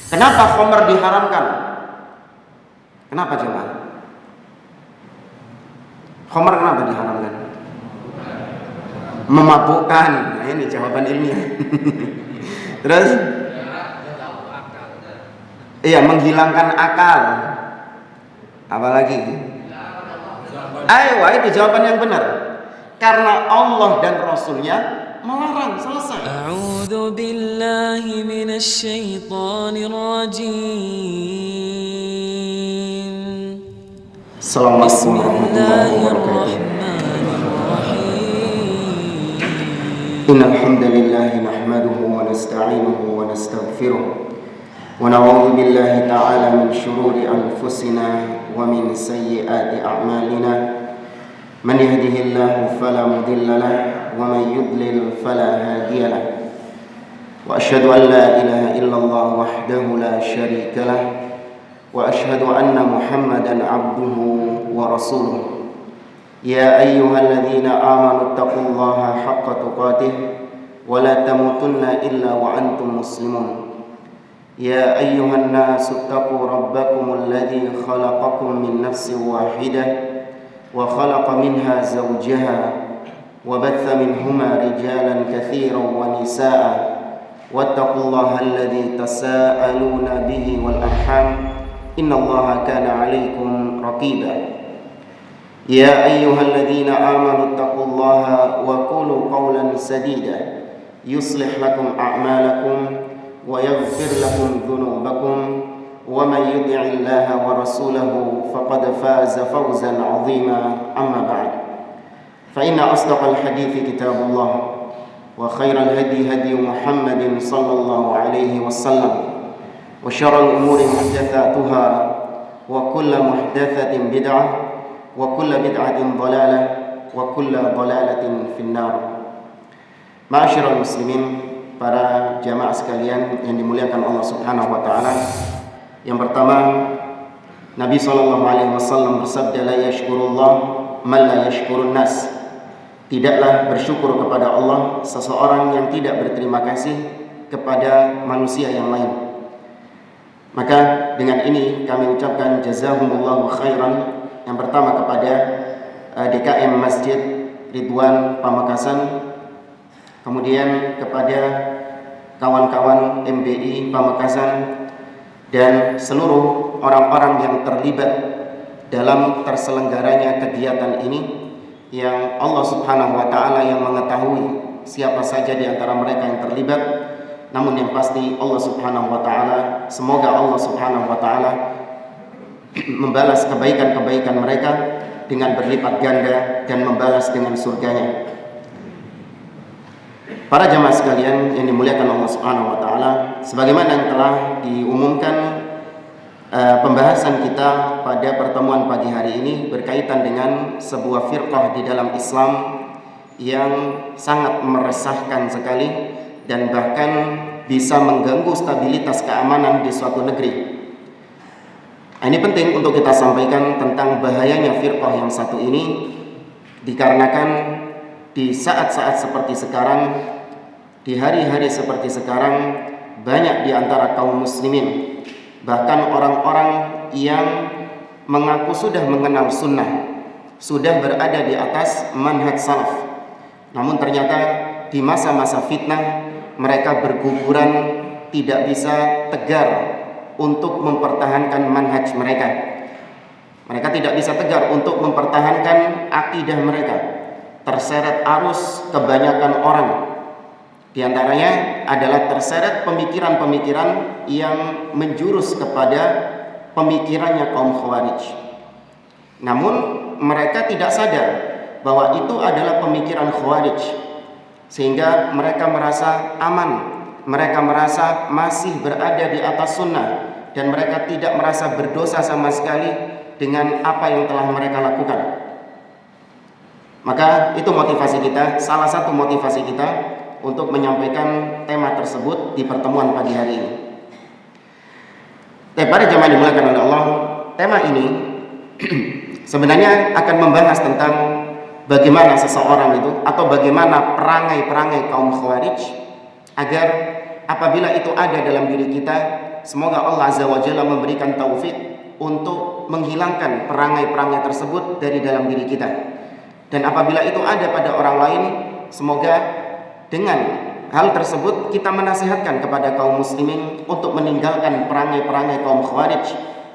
Kenapa khamr diharamkan? Kenapa jemaah? Khamr kenapa diharamkan? Memabukkan. Nah, ini jawaban ilmiah. Terus? Iya, menghilangkan akal. Apalagi? Ayo, itu jawaban yang benar. Karena Allah dan Rasulnya melarang, selesai. A'udzu billahi minasy syaithanir rajim. Assalamualaikum warahmatullahi wabarakatuh. Innal hamdalillah nahmaduhu wa nasta'inuhu wa nastaghfiruh. ونعوذ بالله تعالى من شرور أنفسنا ومن سيئات أعمالنا من يهده الله فلا مضل له ومن يضلل فلا هادي له وأشهد أن لا إله إلا الله وحده لا شريك له وأشهد أن محمدا عبده ورسوله يا أيها الذين آمنوا اتقوا الله حق تقاته ولا تموتن إلا وأنتم مسلمون يا أيها الناس اتقوا ربكم الذي خلقكم من نفس واحدة وخلق منها زوجها وبث منهما رجالا كثيرا ونساء واتقوا الله الذي تساءلون به والأرحام إن الله كان عليكم رقيبا يا أيها الذين آمنوا اتقوا الله وقولوا قولا سديدا يصلح لكم أعمالكم ويغفر لكم ذنوبكم ومن يطع الله ورسوله فقد فاز فوزا عظيما أما بعد فإن أصدق الحديث كتاب الله وخير الهدي هدي محمد صلى الله عليه وسلم وشر الأمور محدثاتها وكل محدثة بدعة وكل بدعة ضلالة وكل ضلالة في النار. Ma'asyiral muslimin, para jamaah sekalian yang dimuliakan Allah Subhanahu wa taala. Yang pertama, Nabi sallallahu alaihi wasallam bersabda, la yashkurullah man la yashkurun nas. Tidaklah bersyukur kepada Allah seseorang yang tidak berterima kasih kepada manusia yang lain. Maka dengan ini kami ucapkan jazahumullahu khairan. Yang pertama kepada DKM Masjid Ridwan Pamekasan, kemudian kepada kawan-kawan MBI Pamekasan dan seluruh orang-orang yang terlibat dalam terselenggaranya kegiatan ini, yang Allah Subhanahu wa taala yang mengetahui siapa saja di antara mereka yang terlibat. Namun yang pasti Allah Subhanahu wa taala, semoga Allah Subhanahu wa taala membalas kebaikan-kebaikan mereka dengan berlipat ganda dan membalas dengan surganya. Para jamaah sekalian yang dimuliakan Allah Subhanahu wa taala, sebagaimana yang telah diumumkan, pembahasan kita pada pertemuan pagi hari ini berkaitan dengan sebuah firqah di dalam Islam yang sangat meresahkan sekali dan bahkan bisa mengganggu stabilitas keamanan di suatu negeri. Ini penting untuk kita sampaikan tentang bahayanya firqah yang satu ini, dikarenakan di saat-saat seperti sekarang, di hari-hari seperti sekarang, banyak di antara kaum muslimin, bahkan orang-orang yang mengaku sudah mengenal sunnah, sudah berada di atas manhaj salaf, namun ternyata di masa-masa fitnah mereka berguguran, tidak bisa tegar untuk mempertahankan manhaj mereka. Mereka tidak bisa tegar untuk mempertahankan akidah mereka. Terseret arus kebanyakan orang. Di antaranya adalah terseret pemikiran-pemikiran yang menjurus kepada pemikirannya kaum Khawarij. Namun mereka tidak sadar bahwa itu adalah pemikiran Khawarij, sehingga mereka merasa aman, mereka merasa masih berada di atas sunnah, dan mereka tidak merasa berdosa sama sekali dengan apa yang telah mereka lakukan. Maka itu motivasi kita, salah satu motivasi kita untuk menyampaikan tema tersebut di pertemuan pagi hari ini. Pada jamaah dimuliakan oleh Allah, tema ini sebenarnya akan membahas tentang bagaimana seseorang itu, atau bagaimana perangai-perangai kaum Khawarij, agar apabila itu ada dalam diri kita, semoga Allah Azza wa Jalla memberikan taufik untuk menghilangkan perangai-perangai tersebut dari dalam diri kita. Dan apabila itu ada pada orang lain, semoga dengan hal tersebut kita menasihatkan kepada kaum muslimin untuk meninggalkan perangai-perangai kaum Khawarij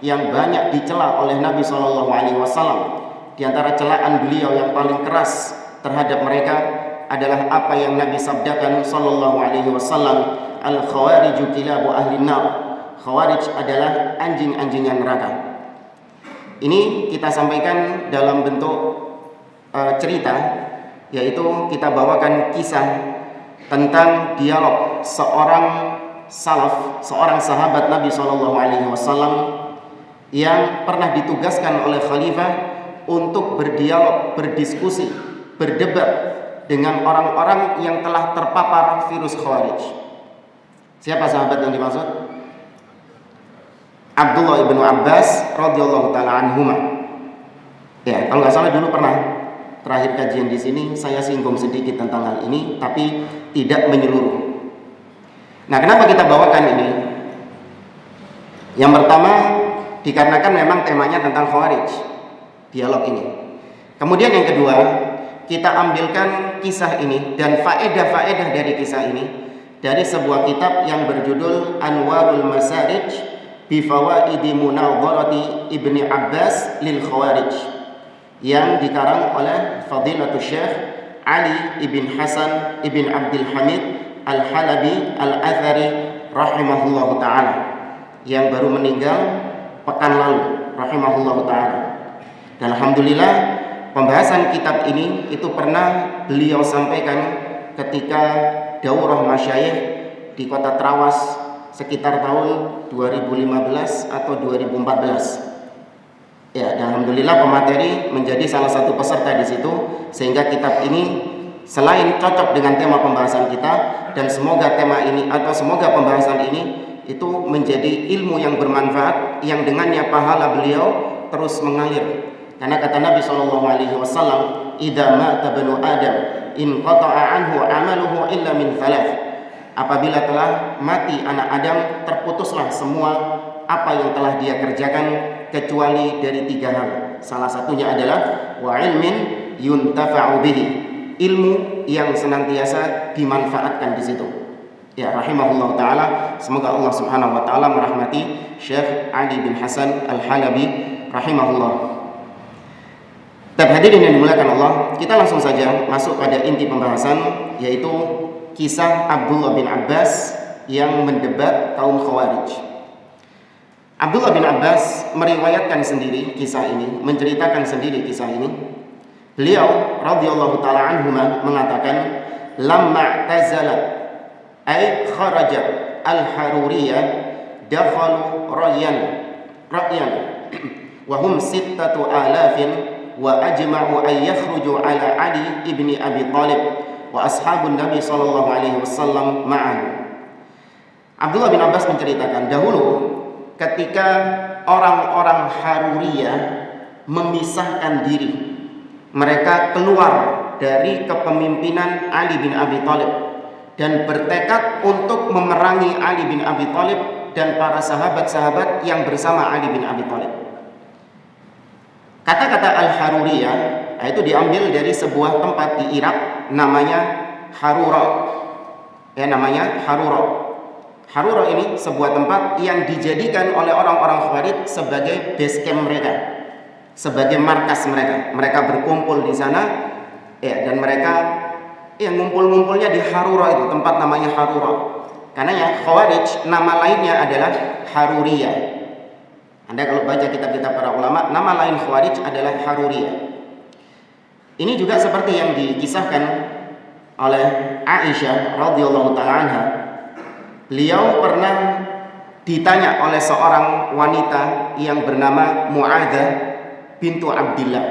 yang banyak dicela oleh Nabi SAW. Di antara celaan beliau yang paling keras terhadap mereka adalah apa yang Nabi sabdakan SAW, al-khawariju kilabu ahli nar. Khawarij adalah anjing-anjingnya neraka. Ini kita sampaikan dalam bentuk cerita, yaitu kita bawakan kisah tentang dialog seorang salaf, seorang sahabat Nabi SAW yang pernah ditugaskan oleh khalifah untuk berdialog, berdiskusi, berdebat dengan orang-orang yang telah terpapar virus Khawarij. Siapa sahabat yang dimaksud? Abdullah ibnu Abbas radhiyallahu taala anhuma. Ya, kalau nggak salah dulu pernah terakhir kajian di sini saya singgung sedikit tentang hal ini, tapi tidak menyeluruh. Nah, kenapa kita bawakan ini? Yang pertama, dikarenakan memang temanya tentang Khawarij, dialog ini. Kemudian yang kedua, kita ambilkan kisah ini dan faedah-faedah dari kisah ini dari sebuah kitab yang berjudul Anwarul Masarij bi Fawaidi Munadharati Ibni Abbas lil Khawarij, yang dikarang oleh Fadilatul Syekh Ali ibn Hasan ibn Abdul Hamid Al-Halabi Al-Athari rahimahullahu ta'ala, yang baru meninggal pekan lalu rahimahullahu ta'ala. Dan alhamdulillah pembahasan kitab ini itu pernah beliau sampaikan ketika daurah masyayikh di kota Trawas sekitar tahun 2015 atau 2014. Ya, dan alhamdulillah pemateri menjadi salah satu peserta di situ, sehingga kitab ini selain cocok dengan tema pembahasan kita, dan semoga tema ini atau semoga pembahasan ini itu menjadi ilmu yang bermanfaat, yang dengannya pahala beliau terus mengalir. Karena kata Nabi SAW, "Idza mata banu Adam, in qata'a anhu 'amaluhu illa min thalath." Apabila telah mati anak Adam, terputuslah semua apa yang telah dia kerjakan kecuali dari 3 hal. Salah satunya adalah wa ilmin yuntafa'u bihi, ilmu yang senantiasa dimanfaatkan di situ. Ya, rahimahullah taala, semoga Allah Subhanahu wa taala merahmati Syekh Ali bin Hasan Al-Halabi rahimahullah. Hadirin yang dimuliakan Allah, kita langsung saja masuk pada inti pembahasan, yaitu kisah Abdullah bin Abbas yang mendebat kaum Khawarij. Abdullah bin Abbas meriwayatkan sendiri kisah ini, menceritakan sendiri kisah ini. Beliau radhiyallahu taala anhuma mengatakan, "Lamma tazalat ay kharaja al-haruriyah dakhalu ra'yan wa hum 6,000 wa ajma'u ay yakhruju ala Ali ibni Abi Thalib wa ashabun Nabi sallallahu alaihi wasallam ma'ahu." Abdullah bin Abbas menceritakan, dahulu ketika orang-orang Haruriyah memisahkan diri, mereka keluar dari kepemimpinan Ali bin Abi Thalib dan bertekad untuk memerangi Ali bin Abi Thalib dan para sahabat-sahabat yang bersama Ali bin Abi Thalib. Kata-kata Al-Haruriyah itu diambil dari sebuah tempat di Irak namanya Harura. Namanya Harura. Harura ini sebuah tempat yang dijadikan oleh orang-orang Khawarij sebagai base camp mereka, sebagai markas mereka. Mereka berkumpul di sana, dan mereka ngumpul-ngumpulnya di Harura itu, tempat namanya Harura. Karena ya Khawarij nama lainnya adalah Haruriyah. Anda kalau baca kitab-kitab para ulama, nama lain Khawarij adalah Haruriyah. Ini juga seperti yang dikisahkan oleh Aisyah radhiyallahu taala anha. Beliau pernah ditanya oleh seorang wanita yang bernama Mu'adzah bintu Abdillah.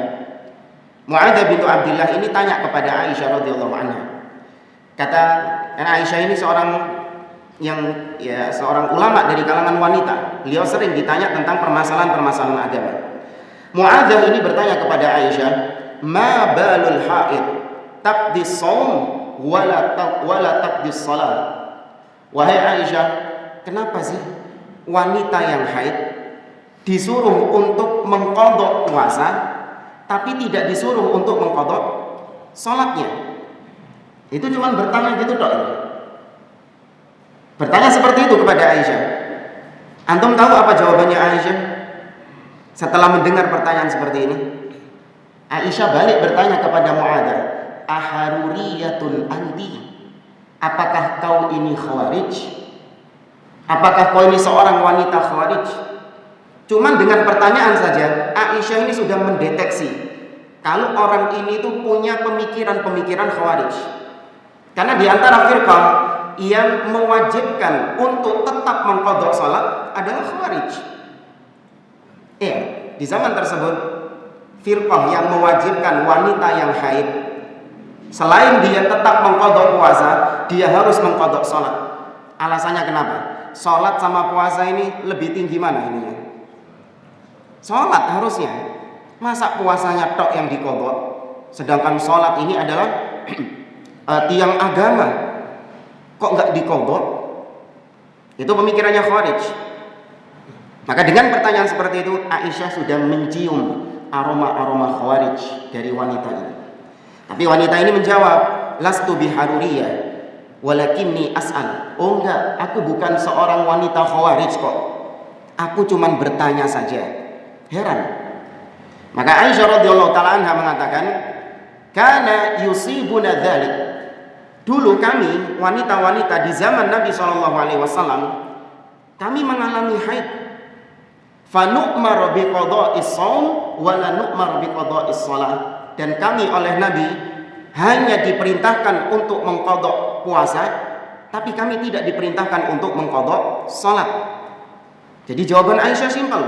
Mu'adzah bintu Abdillah ini tanya kepada Aisyah radhiyallahu anha. Kata Aisyah ini seorang ulama dari kalangan wanita. Beliau sering ditanya tentang permasalahan-permasalahan agama. Mu'adzah ini bertanya kepada Aisyah, "Ma balul haid taqdi shaum wala taqdi shalah?" Wahai Aisyah, kenapa sih wanita yang haid disuruh untuk mengqadha puasa, tapi tidak disuruh untuk mengqadha salatnya. Itu cuma bertanya gitu tok. Bertanya seperti itu kepada Aisyah. Antum tahu apa jawabannya Aisyah? Setelah mendengar pertanyaan seperti ini, Aisyah balik bertanya kepada Mu'adzah, "Aharuriyatun anti?" Apakah kau ini khawarij? Apakah kau ini seorang wanita khawarij? Cuman dengan pertanyaan saja, Aisyah ini sudah mendeteksi kalau orang ini tuh punya pemikiran-pemikiran khawarij. Karena di antara firqah yang mewajibkan untuk tetap mengqadha salat adalah khawarij. Di zaman tersebut firqah yang mewajibkan wanita yang haid, selain dia tetap mengqadha puasa, dia harus mengqadha salat. Alasannya kenapa? Salat sama puasa ini lebih tinggi mana ininya? Salat harusnya. Masa puasanya tok yang diqadha, sedangkan salat ini adalah tiang agama, kok nggak diqadha? Itu pemikirannya khawarij. Maka dengan pertanyaan seperti itu, Aisyah sudah mencium aroma-aroma khawarij dari wanita ini. Tapi wanita ini menjawab, "Lastu biharuriyah, walakinni as'al." Oh enggak, aku bukan seorang wanita khawarij kok. Aku cuman bertanya saja. Heran. Maka Aisyah radhiyallahu taala anha mengatakan, "Kana yusibuna dzalik." Dulu kami wanita-wanita di zaman Nabi SAW, kami mengalami haid. Fa nu'mar bi qada'is shaum wa la nu'mar bi qada'is shalah. Dan kami oleh Nabi hanya diperintahkan untuk mengqadha puasa, tapi kami tidak diperintahkan untuk mengqadha salat. Jadi jawaban Aisyah simpel.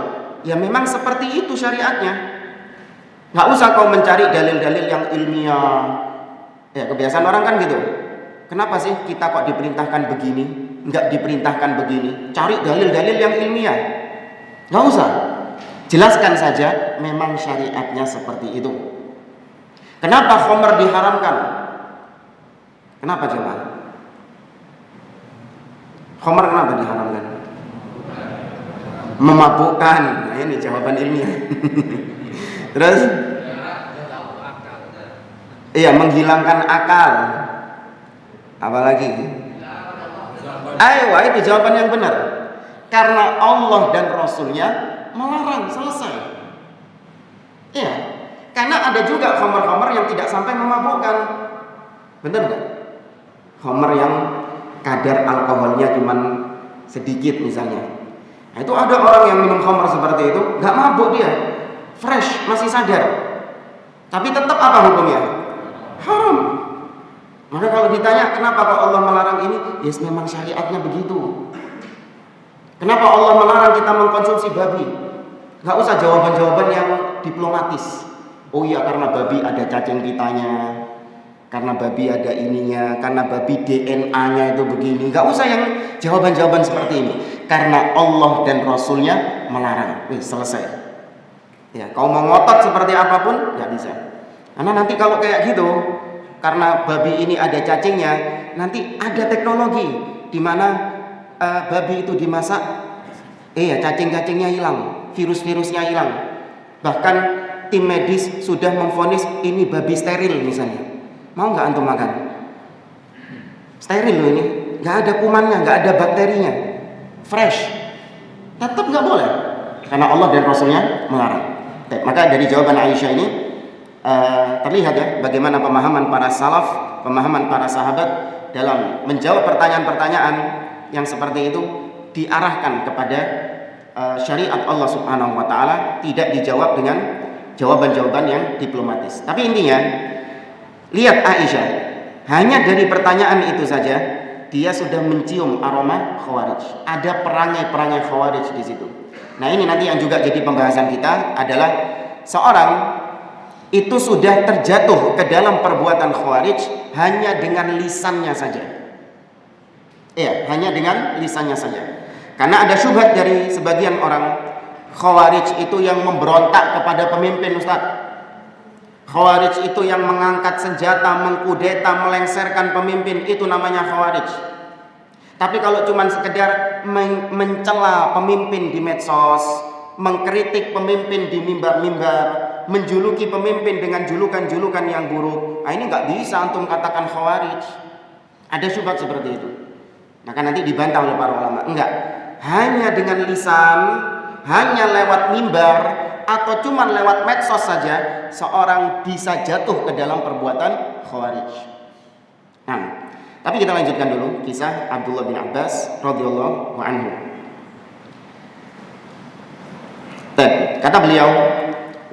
Ya memang seperti itu syariatnya. Enggak usah kau mencari dalil-dalil yang ilmiah. Ya kebiasaan orang kan gitu. Kenapa sih kita kok diperintahkan begini, enggak diperintahkan begini? Cari dalil-dalil yang ilmiah. Enggak usah. Jelaskan saja memang syariatnya seperti itu. Kenapa khamr diharamkan? Kenapa jemaah? Khamr kenapa diharamkan? Memabukkan. Nah, ini jawaban ilmiah. Terus? Iya, menghilangkan akal. Apalagi? Ayo, itu jawaban yang benar. Karena Allah dan Rasulnya melarang, selesai. Iya. Karena ada juga khamr-khamr yang tidak sampai memabukkan. Benar nggak? Khamr yang kadar alkoholnya cuma sedikit misalnya. Nah, itu ada orang yang minum khamr seperti itu, nggak mabuk dia, fresh, masih sadar. Tapi tetap apa hukumnya? Haram. Maka kalau ditanya kenapa kok Allah melarang ini? Yes, memang syariatnya begitu. Kenapa Allah melarang kita mengkonsumsi babi? Nggak usah jawaban-jawaban yang diplomatis. Oh iya, karena babi ada cacing pitanya, karena babi ada ininya, karena babi DNA-nya itu begini. Gak usah yang jawaban-jawaban seperti ini. Karena Allah dan Rasulnya melarang. Selesai. Ya, kau mau ngotot seperti apapun gak bisa. Karena nanti kalau kayak gitu, karena babi ini ada cacingnya, nanti ada teknologi di mana babi itu dimasak, cacing-cacingnya hilang, virus-virusnya hilang. Bahkan tim medis sudah memvonis ini babi steril misalnya. Mau nggak antum makan? Steril loh ini, nggak ada kumannya, nggak ada bakterinya, fresh. Tetap nggak boleh, karena Allah dan Rasulnya melarang. Maka dari jawaban Aisyah ini terlihat ya bagaimana pemahaman para salaf, pemahaman para sahabat dalam menjawab pertanyaan-pertanyaan yang seperti itu diarahkan kepada syariat Allah Subhanahu Wa Taala, tidak dijawab dengan jawaban-jawaban yang diplomatis. Tapi intinya, lihat Aisyah, hanya dari pertanyaan itu saja dia sudah mencium aroma khawarij. Ada perangai-perangai khawarij di situ. Nah ini nanti yang juga jadi pembahasan kita adalah seorang itu sudah terjatuh ke dalam perbuatan khawarij hanya dengan lisannya saja. Hanya dengan lisannya saja. Karena ada syubhat dari sebagian orang, Khawarij itu yang memberontak kepada pemimpin, Ustaz. Khawarij itu yang mengangkat senjata, mengkudeta, melengsarkan pemimpin, itu namanya Khawarij. Tapi kalau cuma sekedar mencela pemimpin di medsos, mengkritik pemimpin di mimbar-mimbar, menjuluki pemimpin dengan julukan-julukan yang buruk, ini nggak bisa antum katakan khawarij. Ada syubhat seperti itu. Maka nanti dibantah oleh para ulama. Enggak, hanya dengan lisan, hanya lewat mimbar atau cuma lewat medsos saja seorang bisa jatuh ke dalam perbuatan khawarij. Nah, tapi kita lanjutkan dulu kisah Abdullah bin Abbas radhiyallahu anhu. Kata beliau,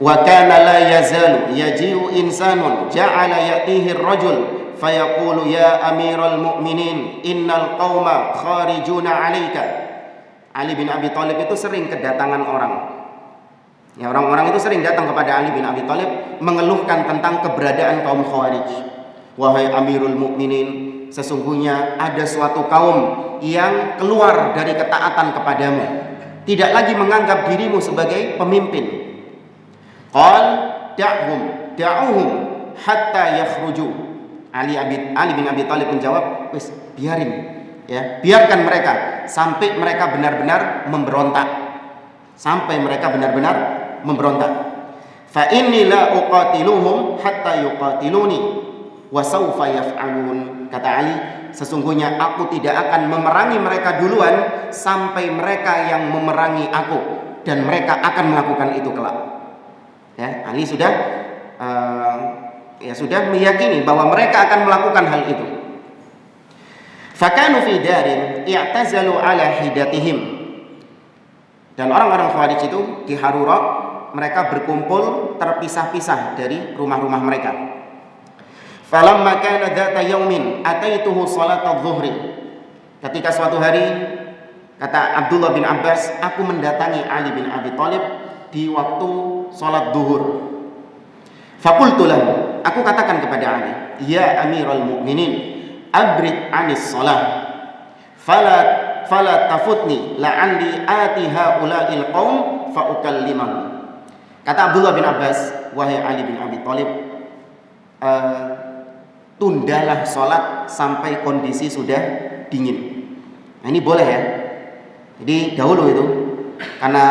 wa kana la yazalu yaji'u insanun ja'ala ya'tihi ar-rajul fayaqulu ya amiral mu'minin innal qauma kharijuna 'alaika. Ali bin Abi Thalib itu sering kedatangan orang. Ya, orang-orang itu sering datang kepada Ali bin Abi Thalib mengeluhkan tentang keberadaan kaum Khawarij. Wahai Amirul Mukminin, sesungguhnya ada suatu kaum yang keluar dari ketaatan kepadamu, tidak lagi menganggap dirimu sebagai pemimpin. Qal da'uhum hatta yakhruju. Ali bin Abi Thalib menjawab, wis biarin, ya, biarkan mereka sampai mereka benar-benar memberontak. Sampai mereka benar-benar memberontak. Fa inni la uqatiluhum hatta yuqatiluni wa sawfa yaf'alun. Kata Ali, sesungguhnya aku tidak akan memerangi mereka duluan sampai mereka yang memerangi aku, dan mereka akan melakukan itu kelak. Ya, Ali sudah meyakini bahwa mereka akan melakukan hal itu. Fakanu fi darin i'tazalu ala hidatihim. Dan orang-orang Khawarij itu di Harura, mereka berkumpul terpisah-pisah dari rumah-rumah mereka. Falamma kana dzata yaumin ataituhu salat adh-dhuhri. Ketika suatu hari, kata Abdullah bin Abbas, aku mendatangi Ali bin Abi Thalib di waktu salat zuhur. Faqultu lahu, aku katakan kepada Ali, ya Amirul Mukminin, abrid 'anis shalah. Fala tafutni la'alli ati haula'il qaum fa ukallimahum. Kata Abdullah bin Abbas, wahai Ali bin Abi Thalib, tundalah sholat sampai kondisi sudah dingin. Nah, ini boleh ya. Jadi dahulu itu karena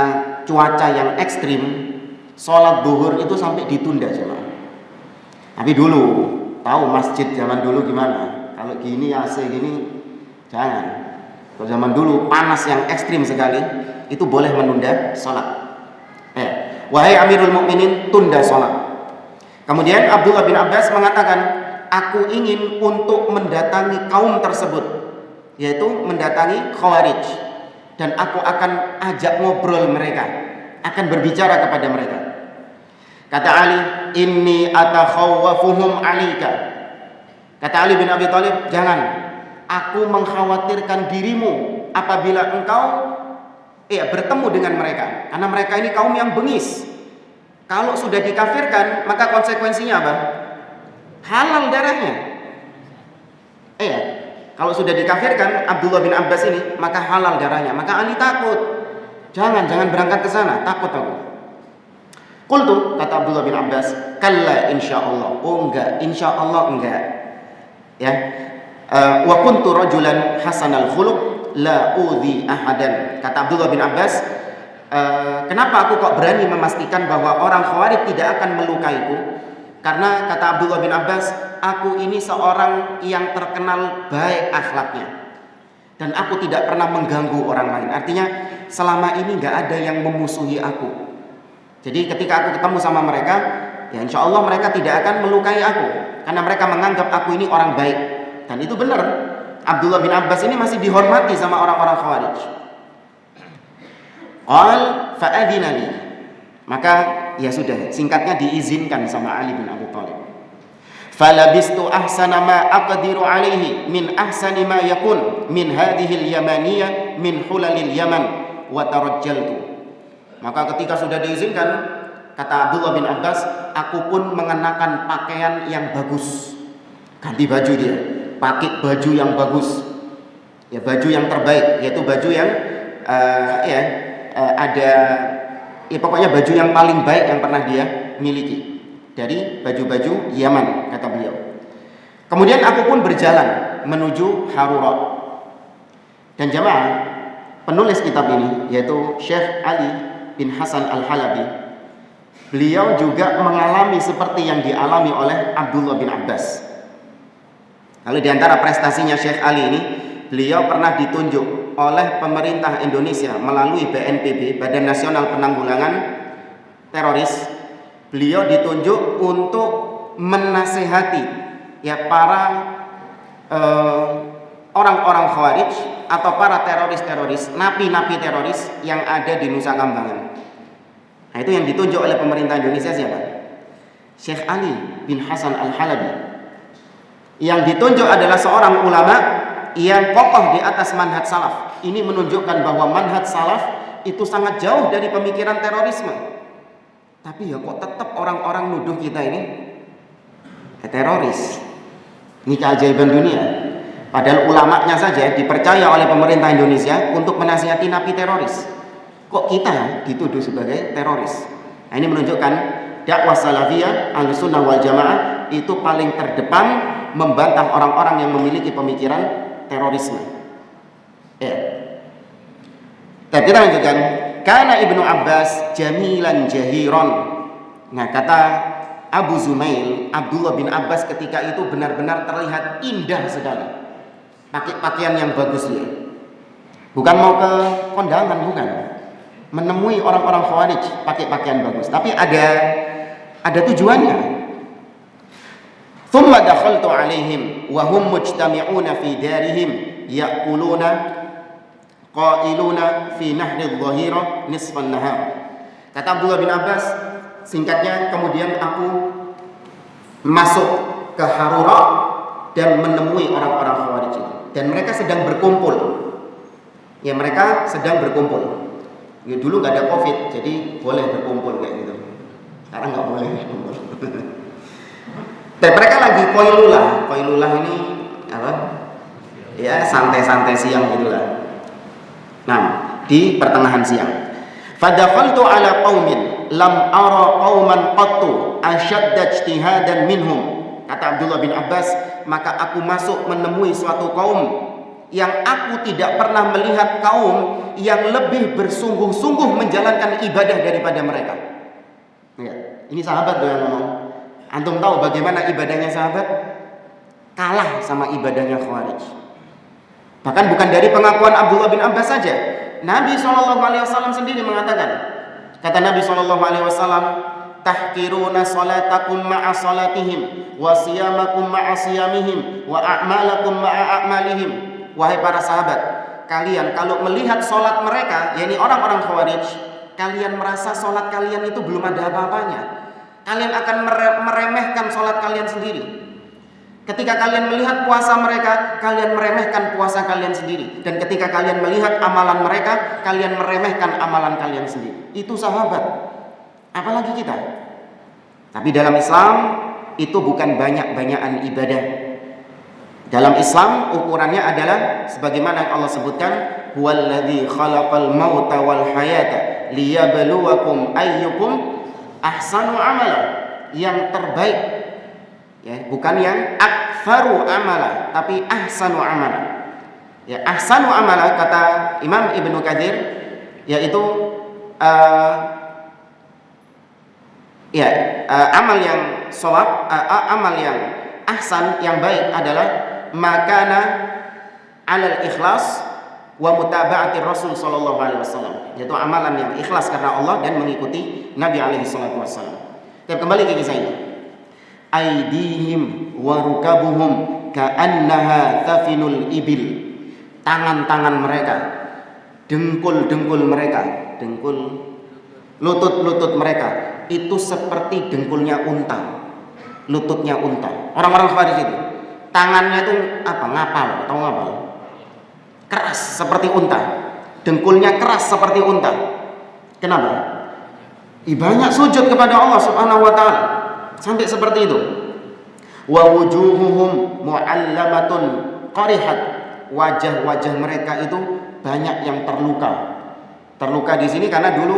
cuaca yang ekstrim, sholat zuhur itu sampai ditunda jemaah. Tapi dulu tahu masjid zaman dulu gimana? Kalau gini AC gini jangan. Kalau zaman dulu panas yang ekstrim sekali, itu boleh menunda sholat. Wahai Amirul Mukminin, tunda sholat. Kemudian Abdullah bin Abbas mengatakan, aku ingin untuk mendatangi kaum tersebut, yaitu mendatangi Khawarij, dan aku akan ajak ngobrol mereka, akan berbicara kepada mereka. Kata Ali, inni atakhawwafuhum 'alaika. Kata Ali bin Abi Thalib, jangan, aku mengkhawatirkan dirimu apabila engkau bertemu dengan mereka, karena mereka ini kaum yang bengis. Kalau sudah dikafirkan, maka konsekuensinya apa? Halal darahnya. Kalau sudah dikafirkan Abdullah bin Abbas ini, maka halal darahnya. Maka Ali takut. Jangan berangkat ke sana, takut aku. Qultu, kata Abdullah bin Abbas, kalla insyaallah. Oh enggak, insyaallah enggak. Ya. Wa kuntu rajulan hasanal khuluq la udhi ahadan. Kata Abdullah bin Abbas, kenapa aku kok berani memastikan bahwa orang Khawarij tidak akan melukaiku? Karena kata Abdullah bin Abbas, aku ini seorang yang terkenal baik akhlaknya, dan aku tidak pernah mengganggu orang lain. Artinya selama ini gak ada yang memusuhi aku. Jadi ketika aku ketemu sama mereka, ya insya Allah mereka tidak akan melukai aku, karena mereka menganggap aku ini orang baik. Dan itu benar, Abdullah bin Abbas ini masih dihormati sama orang-orang Khawarij. Qal fa'adhina li. Maka ya sudah, singkatnya diizinkan sama Ali bin Abi Thalib. Falabistu ahsana ma aqdiru alaihi min ahsani ma yakun min hadhihi al-yamaniyah min hulalil Yaman wa tarajjaltu. Maka ketika sudah diizinkan, kata Abdullah bin Abbas, aku pun mengenakan pakaian yang bagus. Ganti baju dia, pakai baju yang bagus. Ya, baju yang terbaik, yaitu baju yang pokoknya baju yang paling baik yang pernah dia miliki dari baju-baju Yaman, kata beliau. Kemudian aku pun berjalan menuju Harura. Dan jamaah, penulis kitab ini yaitu Syekh Ali bin Hasan Al-Halabi, beliau juga mengalami seperti yang dialami oleh Abdullah bin Abbas. Lalu di antara prestasinya Syekh Ali ini, beliau pernah ditunjuk oleh pemerintah Indonesia melalui BNPB, Badan Nasional Penanggulangan Teroris. Beliau ditunjuk untuk menasehati ya para orang-orang Khawarij atau para teroris-teroris, napi-napi teroris yang ada di Nusa Kambangan. Nah, itu yang ditunjuk oleh pemerintah Indonesia siapa? Syekh Ali bin Hasan Al-Halabi. Yang ditunjuk adalah seorang ulama yang kokoh di atas manhaj salaf. Ini menunjukkan bahwa manhaj salaf itu sangat jauh dari pemikiran terorisme. Tapi ya kok tetap orang-orang nuduh kita ini teroris. Ini keajaiban dunia. Padahal ulamanya saja dipercaya oleh pemerintah Indonesia untuk menasihati napi teroris. Kok kita dituduh sebagai teroris? Nah, ini menunjukkan dakwah salafiyah Ahlussunnah wal Jamaah itu paling terdepan membantah orang-orang yang memiliki pemikiran terorisme. Ya. Dan kita lanjutkan. Kana Ibnu Abbas jamilan jahiron. Nah, kata Abu Zumail, Abdullah bin Abbas ketika itu benar-benar terlihat indah sekali. Pakai pakaian yang bagus dia. Bukan mau ke kondangan, bukan. Menemui orang-orang Khawarij pakai pakaian bagus, tapi ada tujuannya. Thumma dakhaltu alaihim wa hum mujtami'una fi darihim ya'kuluna qailuna fi nahri adh-dhahira nisfan nahar. Kata Abdullah bin Abbas, singkatnya kemudian aku masuk ke Harura dan menemui orang-orang Khawarij itu. Dan mereka sedang berkumpul. Ya, mereka sedang berkumpul. Ya, dulu nggak ada Covid, jadi boleh berkumpul kayak gitu. Sekarang nggak boleh berkumpul. Dan mereka lagi koilulah. Koilulah ini apa? Ya, santai-santai siang gitulah. Nah, di pertengahan siang. Fadakhaltu ala qaumin lam ara qauman qattu ashadda ijtihadan minhum. Kata Abdullah bin Abbas, maka aku masuk menemui suatu kaum yang aku tidak pernah melihat kaum yang lebih bersungguh-sungguh menjalankan ibadah daripada mereka. Ya, ini sahabat tuh yang ngomong. Antum tahu bagaimana ibadahnya sahabat? Kalah sama ibadahnya Khawarij. Bahkan bukan dari pengakuan Abdullah bin Abbas saja. Nabi SAW sendiri mengatakan, kata Nabi SAW, tahkiruna salatakum ma'a salatihim wa siyamakum ma'a siyamihim wa a'malakum ma'a a'malihim. Wahai para sahabat, kalian kalau melihat salat mereka, yakni orang-orang Khawarij, kalian merasa salat kalian itu belum ada apa-apanya. Kalian akan meremehkan salat kalian sendiri. Ketika kalian melihat puasa mereka, kalian meremehkan puasa kalian sendiri. Dan ketika kalian melihat amalan mereka, kalian meremehkan amalan kalian sendiri. Itu sahabat. Apalagi kita. Tapi dalam Islam itu bukan banyak-banyakan ibadah. Dalam Islam ukurannya adalah sebagaimana Allah sebutkan, huwallazi khalaqal mauta wal hayata liyabluwakum ayyukum ahsanu amala. Yang terbaik, ya, bukan yang aktsaru amala, tapi ahsanu amala. Ya, ahsanu amala kata Imam Ibnu Katsir yaitu amal yang shawab, amal yang ahsan, yang baik adalah makana alal ikhlas wa mutaba'ati Rasul sallallahu alaihi wasallam, yaitu amalan yang ikhlas karena Allah dan mengikuti Nabi alaihi salatu wasallam. Kita kembali ke kisah ini. Aidihim wa rukabuhum ka'annaha tafinul ibil. Tangan-tangan mereka, dengkul-dengkul mereka, lutut-lutut mereka itu seperti dengkulnya unta, lututnya unta. Orang-orang Khawarij itu tangannya itu apa? Ngapal, tahu ngapal? Keras seperti unta, dengkulnya keras seperti unta. Kenapa? Banyak sujud kepada Allah Subhanahu wa taala sampai seperti itu. Wa wujuhuhum mu'allamatun qarihat. Wajah-wajah mereka itu banyak yang terluka. Terluka di sini karena dulu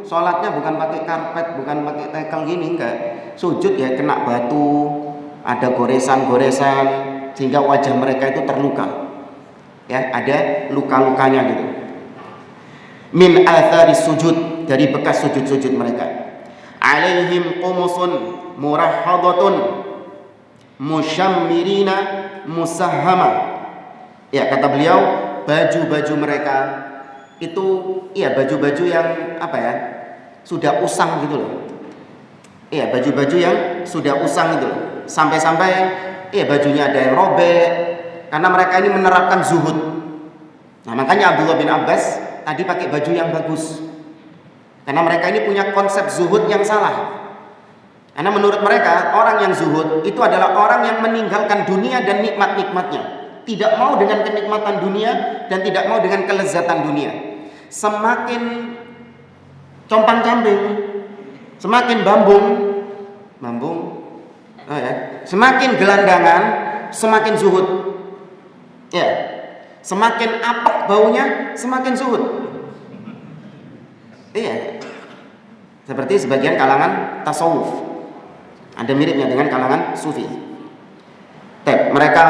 sholatnya bukan pakai karpet, bukan pakai tekel gini, enggak. Sujud ya kena batu, ada goresan-goresan sehingga wajah mereka itu terluka. Ya, ada luka-lukanya gitu. Min athari sujud, dari bekas sujud-sujud mereka. Alaihim qumusun murahhadatun musyammirina musahhama. Ya, kata beliau, baju-baju mereka itu ya baju-baju yang apa ya? Sudah usang gitu loh. Iya, baju-baju yang sudah usang itu. Sampai-sampai bajunya ada yang robek karena mereka ini menerapkan zuhud. Nah, makanya Abdullah bin Abbas tadi pakai baju yang bagus. Karena mereka ini punya konsep zuhud yang salah. Karena menurut mereka orang yang zuhud itu adalah orang yang meninggalkan dunia dan nikmat-nikmatnya. Tidak mau dengan kenikmatan dunia dan tidak mau dengan kelezatan dunia. Semakin compang-camping, semakin bambung, semakin gelandangan, semakin zuhud. Ya, semakin apek baunya, semakin zuhud. Iya, seperti sebagian kalangan tasawuf. Ada miripnya dengan kalangan sufi. Mereka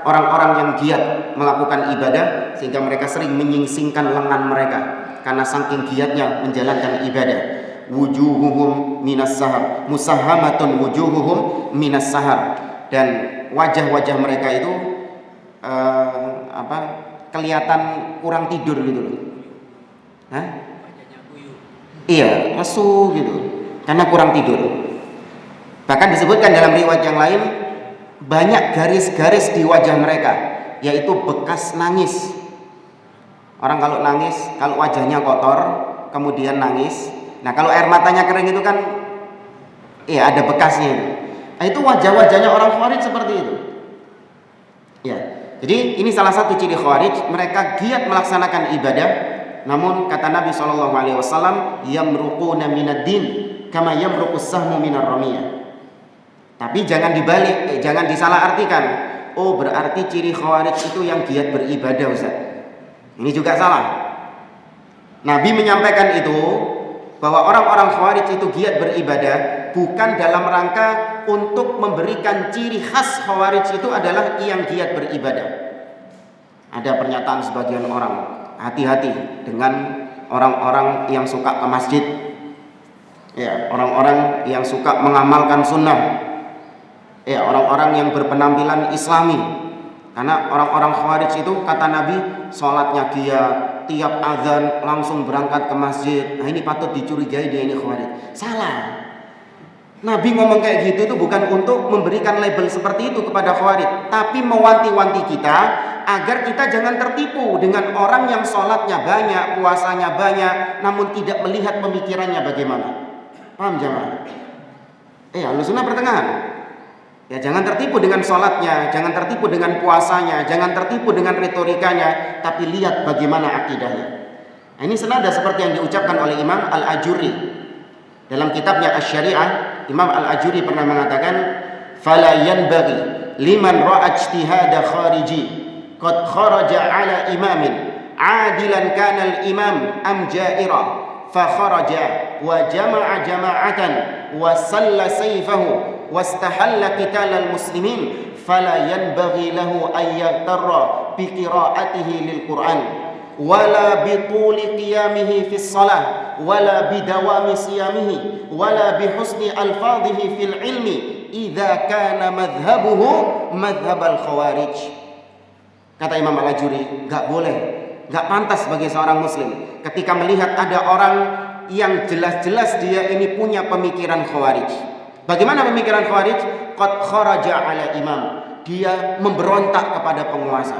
orang-orang yang giat melakukan ibadah sehingga mereka sering menyingsingkan lengan mereka karena saking giatnya menjalankan ibadah. Wujuhuhum minas sahar, musahhamatun wujuhuhum minas sahar, dan wajah-wajah mereka itu kelihatan kurang tidur gitu loh. Iya, lesu gitu karena kurang tidur. Bahkan disebutkan dalam riwayat yang lain banyak garis-garis di wajah mereka, yaitu bekas nangis. Orang kalau nangis, kalau wajahnya kotor kemudian nangis, nah kalau air matanya kering itu kan ada bekasnya. Nah, itu wajah-wajahnya orang Khawarij seperti itu. Ya. Jadi ini salah satu ciri Khawarij, mereka giat melaksanakan ibadah, namun kata Nabi SAW, yamruquna minad-din kama yamruqus sahmu minar ramiyah. Tapi jangan dibalik, jangan disalahartikan. Oh, berarti ciri Khawarij itu yang giat beribadah, Ustaz. Ini juga salah. Nabi menyampaikan itu bahwa orang-orang Khawarij itu giat beribadah bukan dalam rangka untuk memberikan ciri khas Khawarij itu adalah yang giat beribadah. Ada pernyataan sebagian orang, hati-hati dengan orang-orang yang suka ke masjid. Ya, orang-orang yang suka mengamalkan sunnah. Ya, orang-orang yang berpenampilan islami. Karena orang-orang Khawarij itu kata Nabi, sholatnya giat, tiap azan langsung berangkat ke masjid. Nah, ini patut dicurigai dia ini Khawarij. Salah. Nabi ngomong kayak gitu itu bukan untuk memberikan label seperti itu kepada Khawarij, tapi mewanti-wanti kita agar kita jangan tertipu dengan orang yang sholatnya banyak, puasanya banyak, namun tidak melihat pemikirannya bagaimana. Paham jamaah? Ahlussunnah pertengahan. Ya, jangan tertipu dengan sholatnya, jangan tertipu dengan puasanya, jangan tertipu dengan retorikanya, tapi lihat bagaimana akidahnya. Nah, ini senada seperti yang diucapkan oleh Imam Al-Ajuri dalam kitabnya Asy-Syari'ah. Imam Al-Ajuri pernah mengatakan, "Fala yanbaghi liman ra'a ijtihada khariji qad kharaja 'ala imamin 'adilan kana al-imam am ja'ira fa kharaja wa jama'a jama'atan wa salla sayfahu wastahalla qitalal muslimin fala yanbaghi lahu ay yaghtarra bi qira'atihi lil Qur'an wala bi tuli qiyamihi fi shalah wala bi dawami siyamihi wala bi husni alfadhihi fil ilmi idza kana madhhabuhu madhhabal khawarij." Kata Imam Al-Ajuri, enggak boleh, enggak pantas bagi seorang muslim ketika melihat ada orang yang jelas-jelas dia ini punya pemikiran Khawarij. Bagaimana pemikiran Khawarij? Qad kharaja 'ala imam. Dia memberontak kepada penguasa.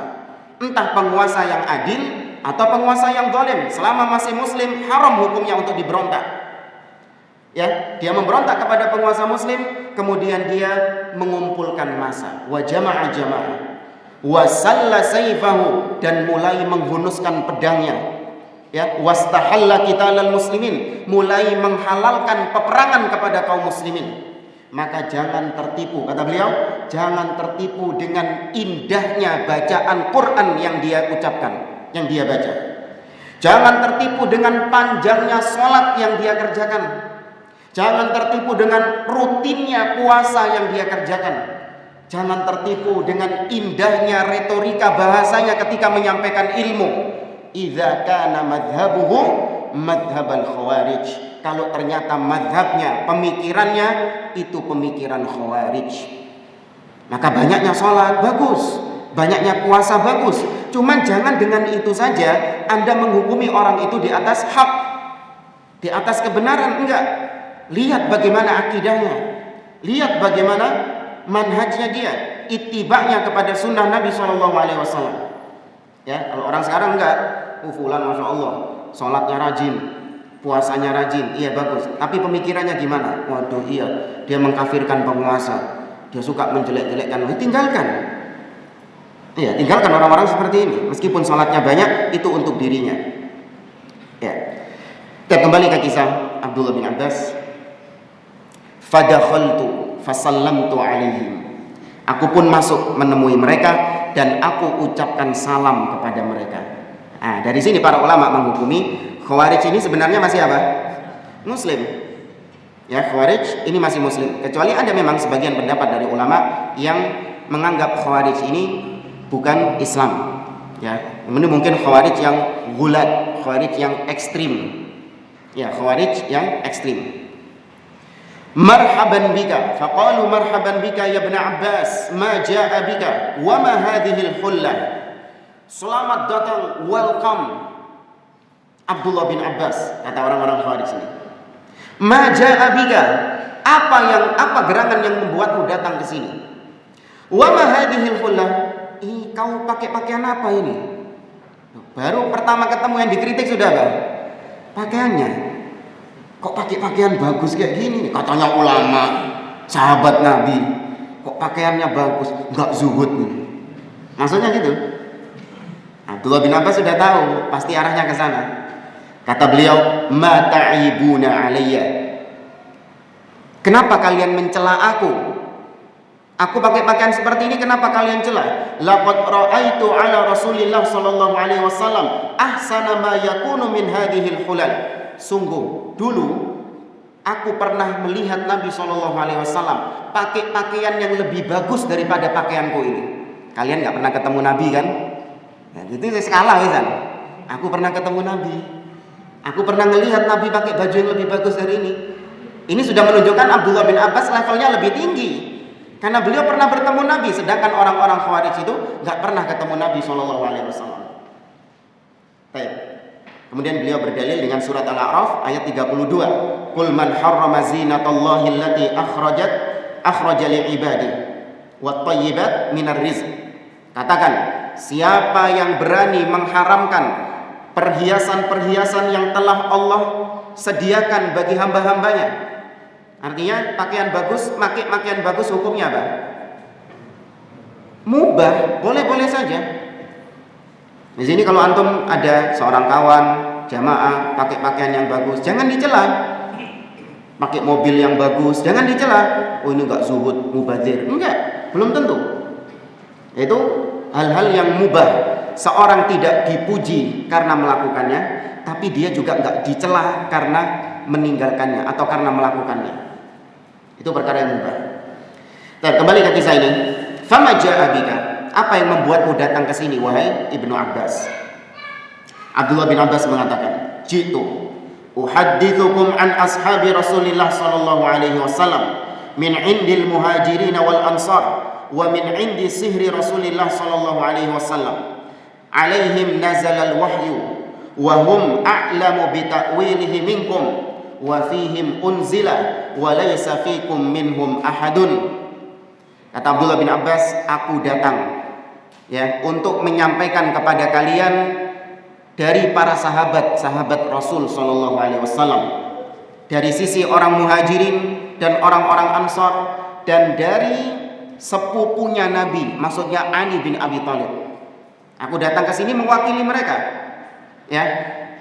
Entah penguasa yang adil atau penguasa yang zalim. Selama masih muslim, haram hukumnya untuk diberontak. Ya, dia memberontak kepada penguasa muslim, kemudian dia mengumpulkan massa. Wa jama'a jama'ah. Wa salla sayfahu, dan mulai menghunuskan pedangnya. Ya, wastahalla qitalal muslimin, mulai menghalalkan peperangan kepada kaum muslimin. Maka jangan tertipu, kata beliau, jangan tertipu dengan indahnya bacaan Quran yang dia ucapkan, yang dia baca. Jangan tertipu dengan panjangnya sholat yang dia kerjakan. Jangan tertipu dengan rutinnya puasa yang dia kerjakan. Jangan tertipu dengan indahnya retorika bahasanya ketika menyampaikan ilmu. Idza kana madhhabuhum madhhabal khawarij. Kalau ternyata madhabnya, pemikirannya itu pemikiran khawarij. Maka banyaknya sholat bagus, banyaknya puasa bagus. Cuman jangan dengan itu saja Anda menghukumi orang itu di atas hak, di atas kebenaran. Enggak. Lihat bagaimana akidahnya, lihat bagaimana manhajnya dia, ittiba'nya kepada sunnah Nabi SAW. Ya, kalau orang sekarang enggak, fulan masya Allah, sholatnya rajin, puasanya rajin, iya bagus. Tapi pemikirannya gimana? Waduh iya, dia mengkafirkan penguasa, dia suka menjelek-jelekkan. Tinggalkan. Iya, tinggalkan orang-orang seperti ini. Meskipun sholatnya banyak, itu untuk dirinya. Ya. Kita kembali ke kisah Abdullah bin Abbas. Fadakhaltu fasallamtu alaihim. Aku pun masuk menemui mereka dan aku ucapkan salam kepada mereka. Nah, dari sini para ulama menghukumi Khawarij ini sebenarnya masih apa? Muslim. Ya, Khawarij ini masih muslim. Kecuali ada memang sebagian pendapat dari ulama yang menganggap Khawarij ini bukan Islam. Ya, ini mungkin Khawarij yang gulat, Khawarij yang ekstrim. Ya, Khawarij yang ekstrim. Marhaban bika, faqalu marhaban bika ya Ibn Abbas, ma jaa bika wa ma hadhihi al-hullah. Selamat datang, welcome Abdullah bin Abbas, kata orang-orang Khawarij ini. Ma jaa bika, apa gerangan yang membuatmu datang ke sini? Wa ma hadhihi al-hullah, kau pakai pakaian apa ini? Baru pertama ketemu yang dikritik sudah apa? Pakaiannya. Kok pakai pakaian bagus kayak gini? Katanya ulama, sahabat Nabi. Kok pakaiannya bagus? Enggak zuhud nih. Maksudnya gitu. Abdullah bin Abbas sudah tahu, pasti arahnya ke sana. Kata beliau, "Ma ta'ibuna alayya." Kenapa kalian mencela aku? Aku pakai pakaian seperti ini, kenapa kalian cela? Laqad ra'aitu ala Rasulillah sallallahu alaihi wasallam ahsana ma yakunu min hadhihi al-hulal. Sungguh dulu aku pernah melihat Nabi SAW pakai pakaian yang lebih bagus daripada pakaianku ini. Kalian nggak pernah ketemu Nabi kan? Nah, itu skala kan? Aku pernah ketemu Nabi. Aku pernah melihat Nabi pakai baju yang lebih bagus dari ini. Ini sudah menunjukkan Abdullah bin Abbas levelnya lebih tinggi. Karena beliau pernah bertemu Nabi, sedangkan orang-orang Khawarij itu nggak pernah ketemu Nabi SAW. Baik. Kemudian beliau berdalil dengan surat Al-A'raf ayat 32. Qul man harrama zinatallahi allati akhraja li'ibadi wat thayyibat minar rizq. Katakan, siapa yang berani mengharamkan perhiasan-perhiasan yang telah Allah sediakan bagi hamba-hambanya. Artinya pakaian bagus, pakai pakaian bagus hukumnya apa? Mubah, boleh-boleh saja. Di sini kalau antum ada seorang kawan jamaah pakai pakaian yang bagus, jangan dicela. Pakai mobil yang bagus, jangan dicela. Oh ini enggak zuhud, mubadzir. Enggak, belum tentu. Itu hal-hal yang mubah. Seorang tidak dipuji karena melakukannya, tapi dia juga enggak dicela karena meninggalkannya atau karena melakukannya. Itu perkara yang mubah. Dan kembali ke kisah ini. Fama jaa bika. Apa yang membuatmu datang ke sini wahai Ibnu Abbas? Abdullah bin Abbas mengatakan, "Jitu uhaddithukum an ashabi Rasulillah sallallahu alaihi wasallam min indil muhajirin wal ansar wa min indi sihri Rasulillah sallallahu alaihi wasallam. Alaihim nazala al-wahyu wa hum a'lamu bi ta'wilihi minkum wa fihim unzila wa laysa fikum minhum ahadun." Kata Abdullah bin Abbas, aku datang ya untuk menyampaikan kepada kalian dari para sahabat Rasul sallallahu alaihi wasallam, dari sisi orang Muhajirin dan orang-orang Ansar, dan dari sepupunya Nabi, maksudnya Ali bin Abi Thalib. Aku datang ke sini mewakili mereka. Ya,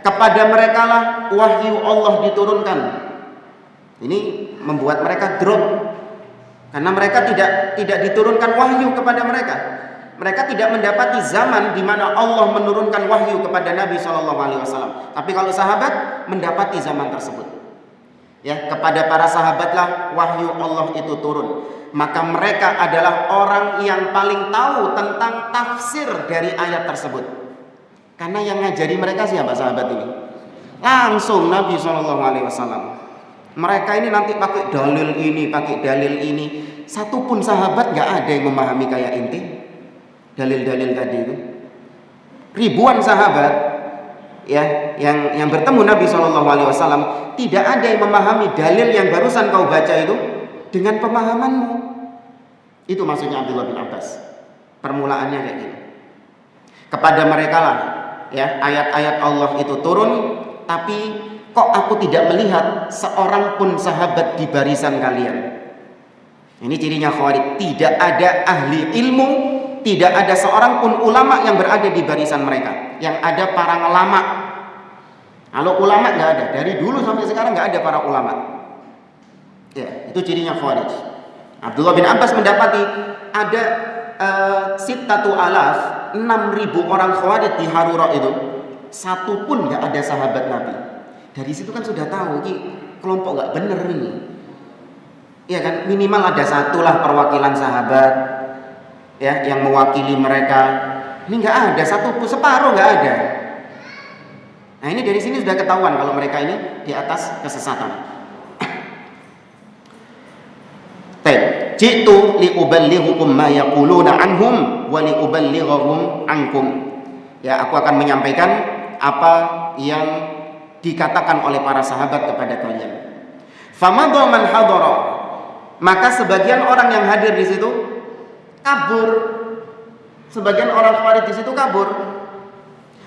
kepada mereka lah wahyu Allah diturunkan. Ini membuat mereka drop karena mereka tidak diturunkan wahyu kepada mereka. Mereka tidak mendapati zaman di mana Allah menurunkan wahyu kepada Nabi SAW. Tapi kalau sahabat mendapati zaman tersebut. Ya, kepada para sahabatlah wahyu Allah itu turun. Maka mereka adalah orang yang paling tahu tentang tafsir dari ayat tersebut. Karena yang ngajari mereka siapa sahabat ini? Langsung Nabi SAW. Mereka ini nanti pakai dalil ini, pakai dalil ini. Satu pun sahabat nggak ada yang memahami kayak inti dalil-dalil tadi itu. Ribuan sahabat ya yang bertemu Nabi SAW, tidak ada yang memahami dalil yang barusan kau baca itu dengan pemahamanmu. Itu maksudnya Abdullah bin Abbas. Permulaannya kayak gini. Kepada mereka lah ya ayat-ayat Allah itu turun, tapi kok aku tidak melihat seorang pun sahabat di barisan kalian. Ini cirinya Khawarij, tidak ada ahli ilmu, tidak ada seorang pun ulama yang berada di barisan mereka. Yang ada para ulama. Kalau ulama nggak ada, dari dulu sampai sekarang nggak ada para ulama. Ya, itu cirinya Khawarij. Abdullah bin Abbas mendapati ada 6.000 orang Khawarij di Harura itu, satu pun nggak ada sahabat Nabi. Dari situ kan sudah tahu ini kelompok nggak bener ini. Ya kan, minimal ada satulah perwakilan sahabat ya yang mewakili mereka. Ini nggak ada, separuh nggak ada. Nah, ini dari sini sudah ketahuan kalau mereka ini di atas kesesatan. Jitu li uballighukum ma yaquluna anhum wa li uballighahum ankum. Ya, aku akan menyampaikan apa yang dikatakan oleh para sahabat kepada kalian. Famadha man hadara, maka sebagian orang yang hadir di situ kabur. Sebagian orang Khawarij di situ kabur.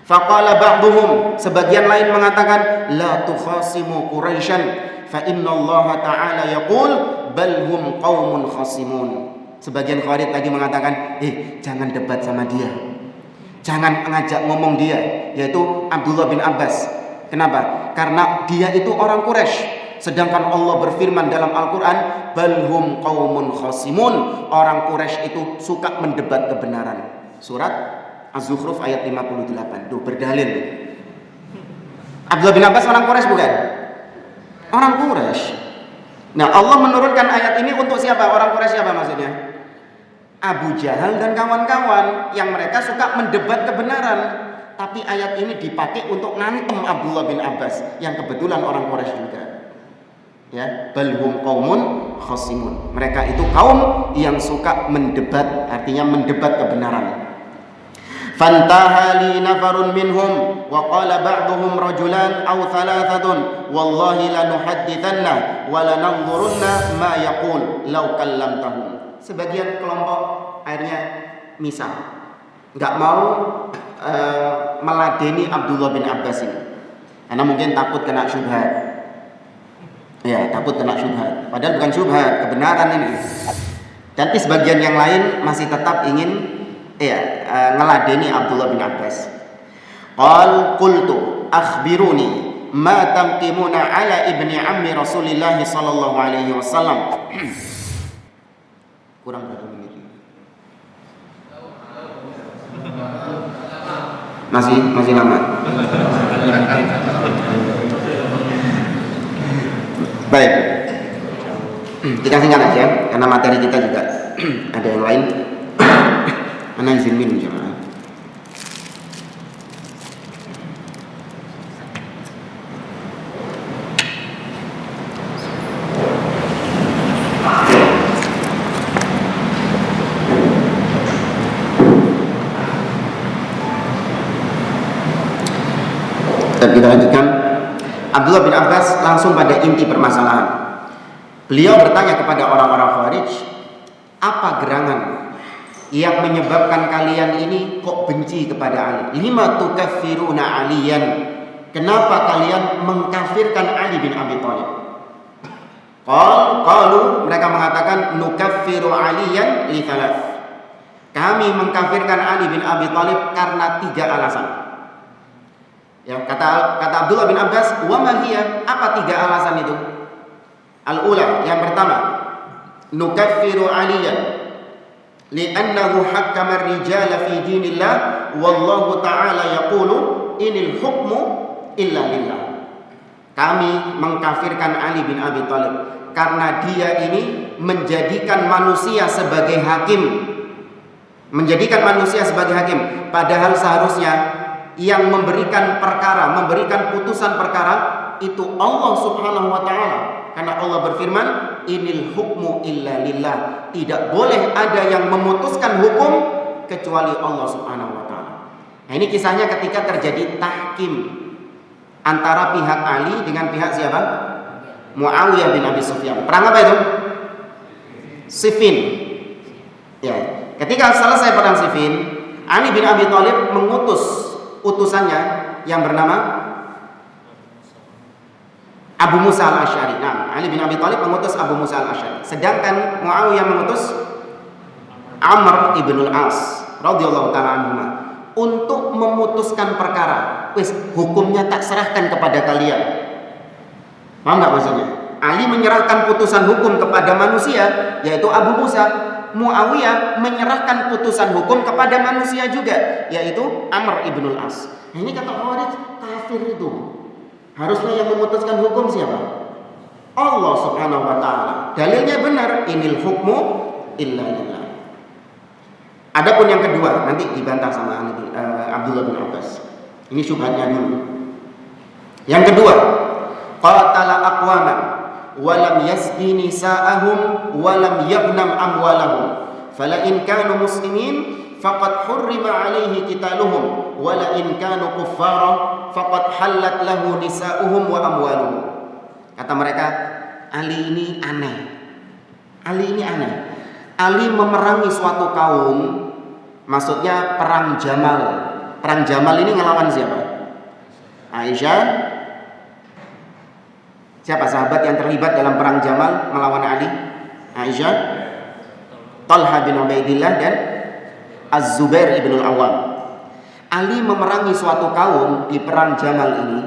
Faqala ba'dhum, sebagian lain mengatakan la tukhasimu Quraisyan fa inna Allah ta'ala yaqul bal hum qaumun khasimun. Sebagian Khawarij tadi mengatakan, jangan debat sama dia. Jangan ngajak ngomong dia, yaitu Abdullah bin Abbas. Kenapa? Karena dia itu orang Quraisy. Sedangkan Allah berfirman dalam Al-Quran, balhum qaumun khasimun, orang Quraisy itu suka mendebat kebenaran. Surat Az-Zukhruf ayat 58. Tuh berdalil. Abdullah bin Abbas orang Quraisy bukan? Orang Quraisy. Nah, Allah menurunkan ayat ini untuk siapa? Orang Quraisy siapa maksudnya? Abu Jahal dan kawan-kawan yang mereka suka mendebat kebenaran. Tapi ayat ini dipakai untuk ngantem Abdullah bin Abbas yang kebetulan orang Quraisy juga. Ya, balhum qaumun khasimun. Mereka itu kaum yang suka mendebat, artinya mendebat kebenaran. Fantaha li nafarun minhum wa qala ba'dhum rajulan aw thalathatun wallahi lanuhaddithanna wa lananzurunna ma yaqul law kallamtahum. Sebagian kelompok akhirnya misal enggak mau meladeni Abdullah bin Abbas ini karena mungkin takut kena syubhat. Ya, takut kena syubhat. Padahal bukan syubhat, kebenaran ini. Tapi sebagian yang lain masih tetap ingin ngeladeni Abdullah bin Abbas. Qultu akhbiruni ma tanqimuna ala ibni ammi Rasulillah sallallahu alaihi wasallam. Kurang berapa menit? Masih lama. Baik. Kita singkat aja karena materi kita juga ada yang lain. Ana izin minum jemaah. Kita lanjutkan. Abdullah bin Abbas langsung pada inti permasalahan. Beliau bertanya kepada orang-orang Khawarij, apa gerangan yang menyebabkan kalian ini kok benci kepada Ali? Lima tukaffiruna Aliyan? Kenapa kalian mengkafirkan Ali bin Abi Thalib? Qalu, mereka mengatakan nukaffiru Aliyan li thalath. Kami mengkafirkan Ali bin Abi Thalib karena 3 alasan. Ya, kata Abdullah bin Abbas, wa ma hiya? Apa 3 alasan itu? Al-ula, yang pertama, nukaffiru Aliyan li'annahu hakkama ar-rijala fi dinillah wallahu ta'ala yaqulu inil hukmu illa lillah. kami mengkafirkan Ali bin Abi Thalib karena dia ini menjadikan manusia sebagai hakim. Menjadikan manusia sebagai hakim, padahal seharusnya yang memberikan perkara, memberikan putusan perkara itu Allah Subhanahu wa taala. Karena Allah berfirman, "Inil hukmu illa lillah." Tidak boleh ada yang memutuskan hukum kecuali Allah Subhanahu wa taala. Nah, ini kisahnya ketika terjadi tahkim antara pihak Ali dengan pihak siapa? Muawiyah bin Abi Sufyan. Perang apa itu? Siffin. Ya, ketika selesai perang Siffin, Ali bin Abi Thalib mengutus utusannya yang bernama Abu Musa al-Asy'ari. Nah, Ali bin Abi Thalib mengutus Abu Musa al-Asy'ari. Sedangkan Muawiyah mengutus Amr ibn al-As radhiyallahu ta'ala anhuma untuk memutuskan perkara. Wis, hukumnya tak serahkan kepada kalian. Paham enggak maksudnya? Ali menyerahkan putusan hukum kepada manusia, yaitu Abu Musa. Muawiyah menyerahkan putusan hukum kepada manusia juga, yaitu Amr ibn al-As. Nah, ini kata Khawarij, kafir itu. Harusnya yang memutuskan hukum siapa? Allah Subhanahu wa taala. Dalilnya benar, inil hukmu illa lillah. Adapun yang kedua nanti dibantah sama Abdullah bin Abbas. Ini syubhatnya dulu. Yang kedua, qatala aqwaman wa lam yasbi nisa'ahum wa lam yaghnam amwalahum. Fala in kanu muslimin faqad hurrima alaihi qitaluhum wa la in kanu kuffara faqad halat lahu nisa'uhum wa amwaluhum. Kata mereka, Ali ini aneh. Ali ini aneh. Ali memerangi suatu kaum, maksudnya perang Jamal. Perang Jamal ini ngelawan siapa? Aisyah. Siapa sahabat yang terlibat dalam perang Jamal melawan Ali? Aisyah, Talha bin Ubaidillah dan Az-Zubair ibn al-Awwam. Ali memerangi suatu kaum di perang Jamal ini,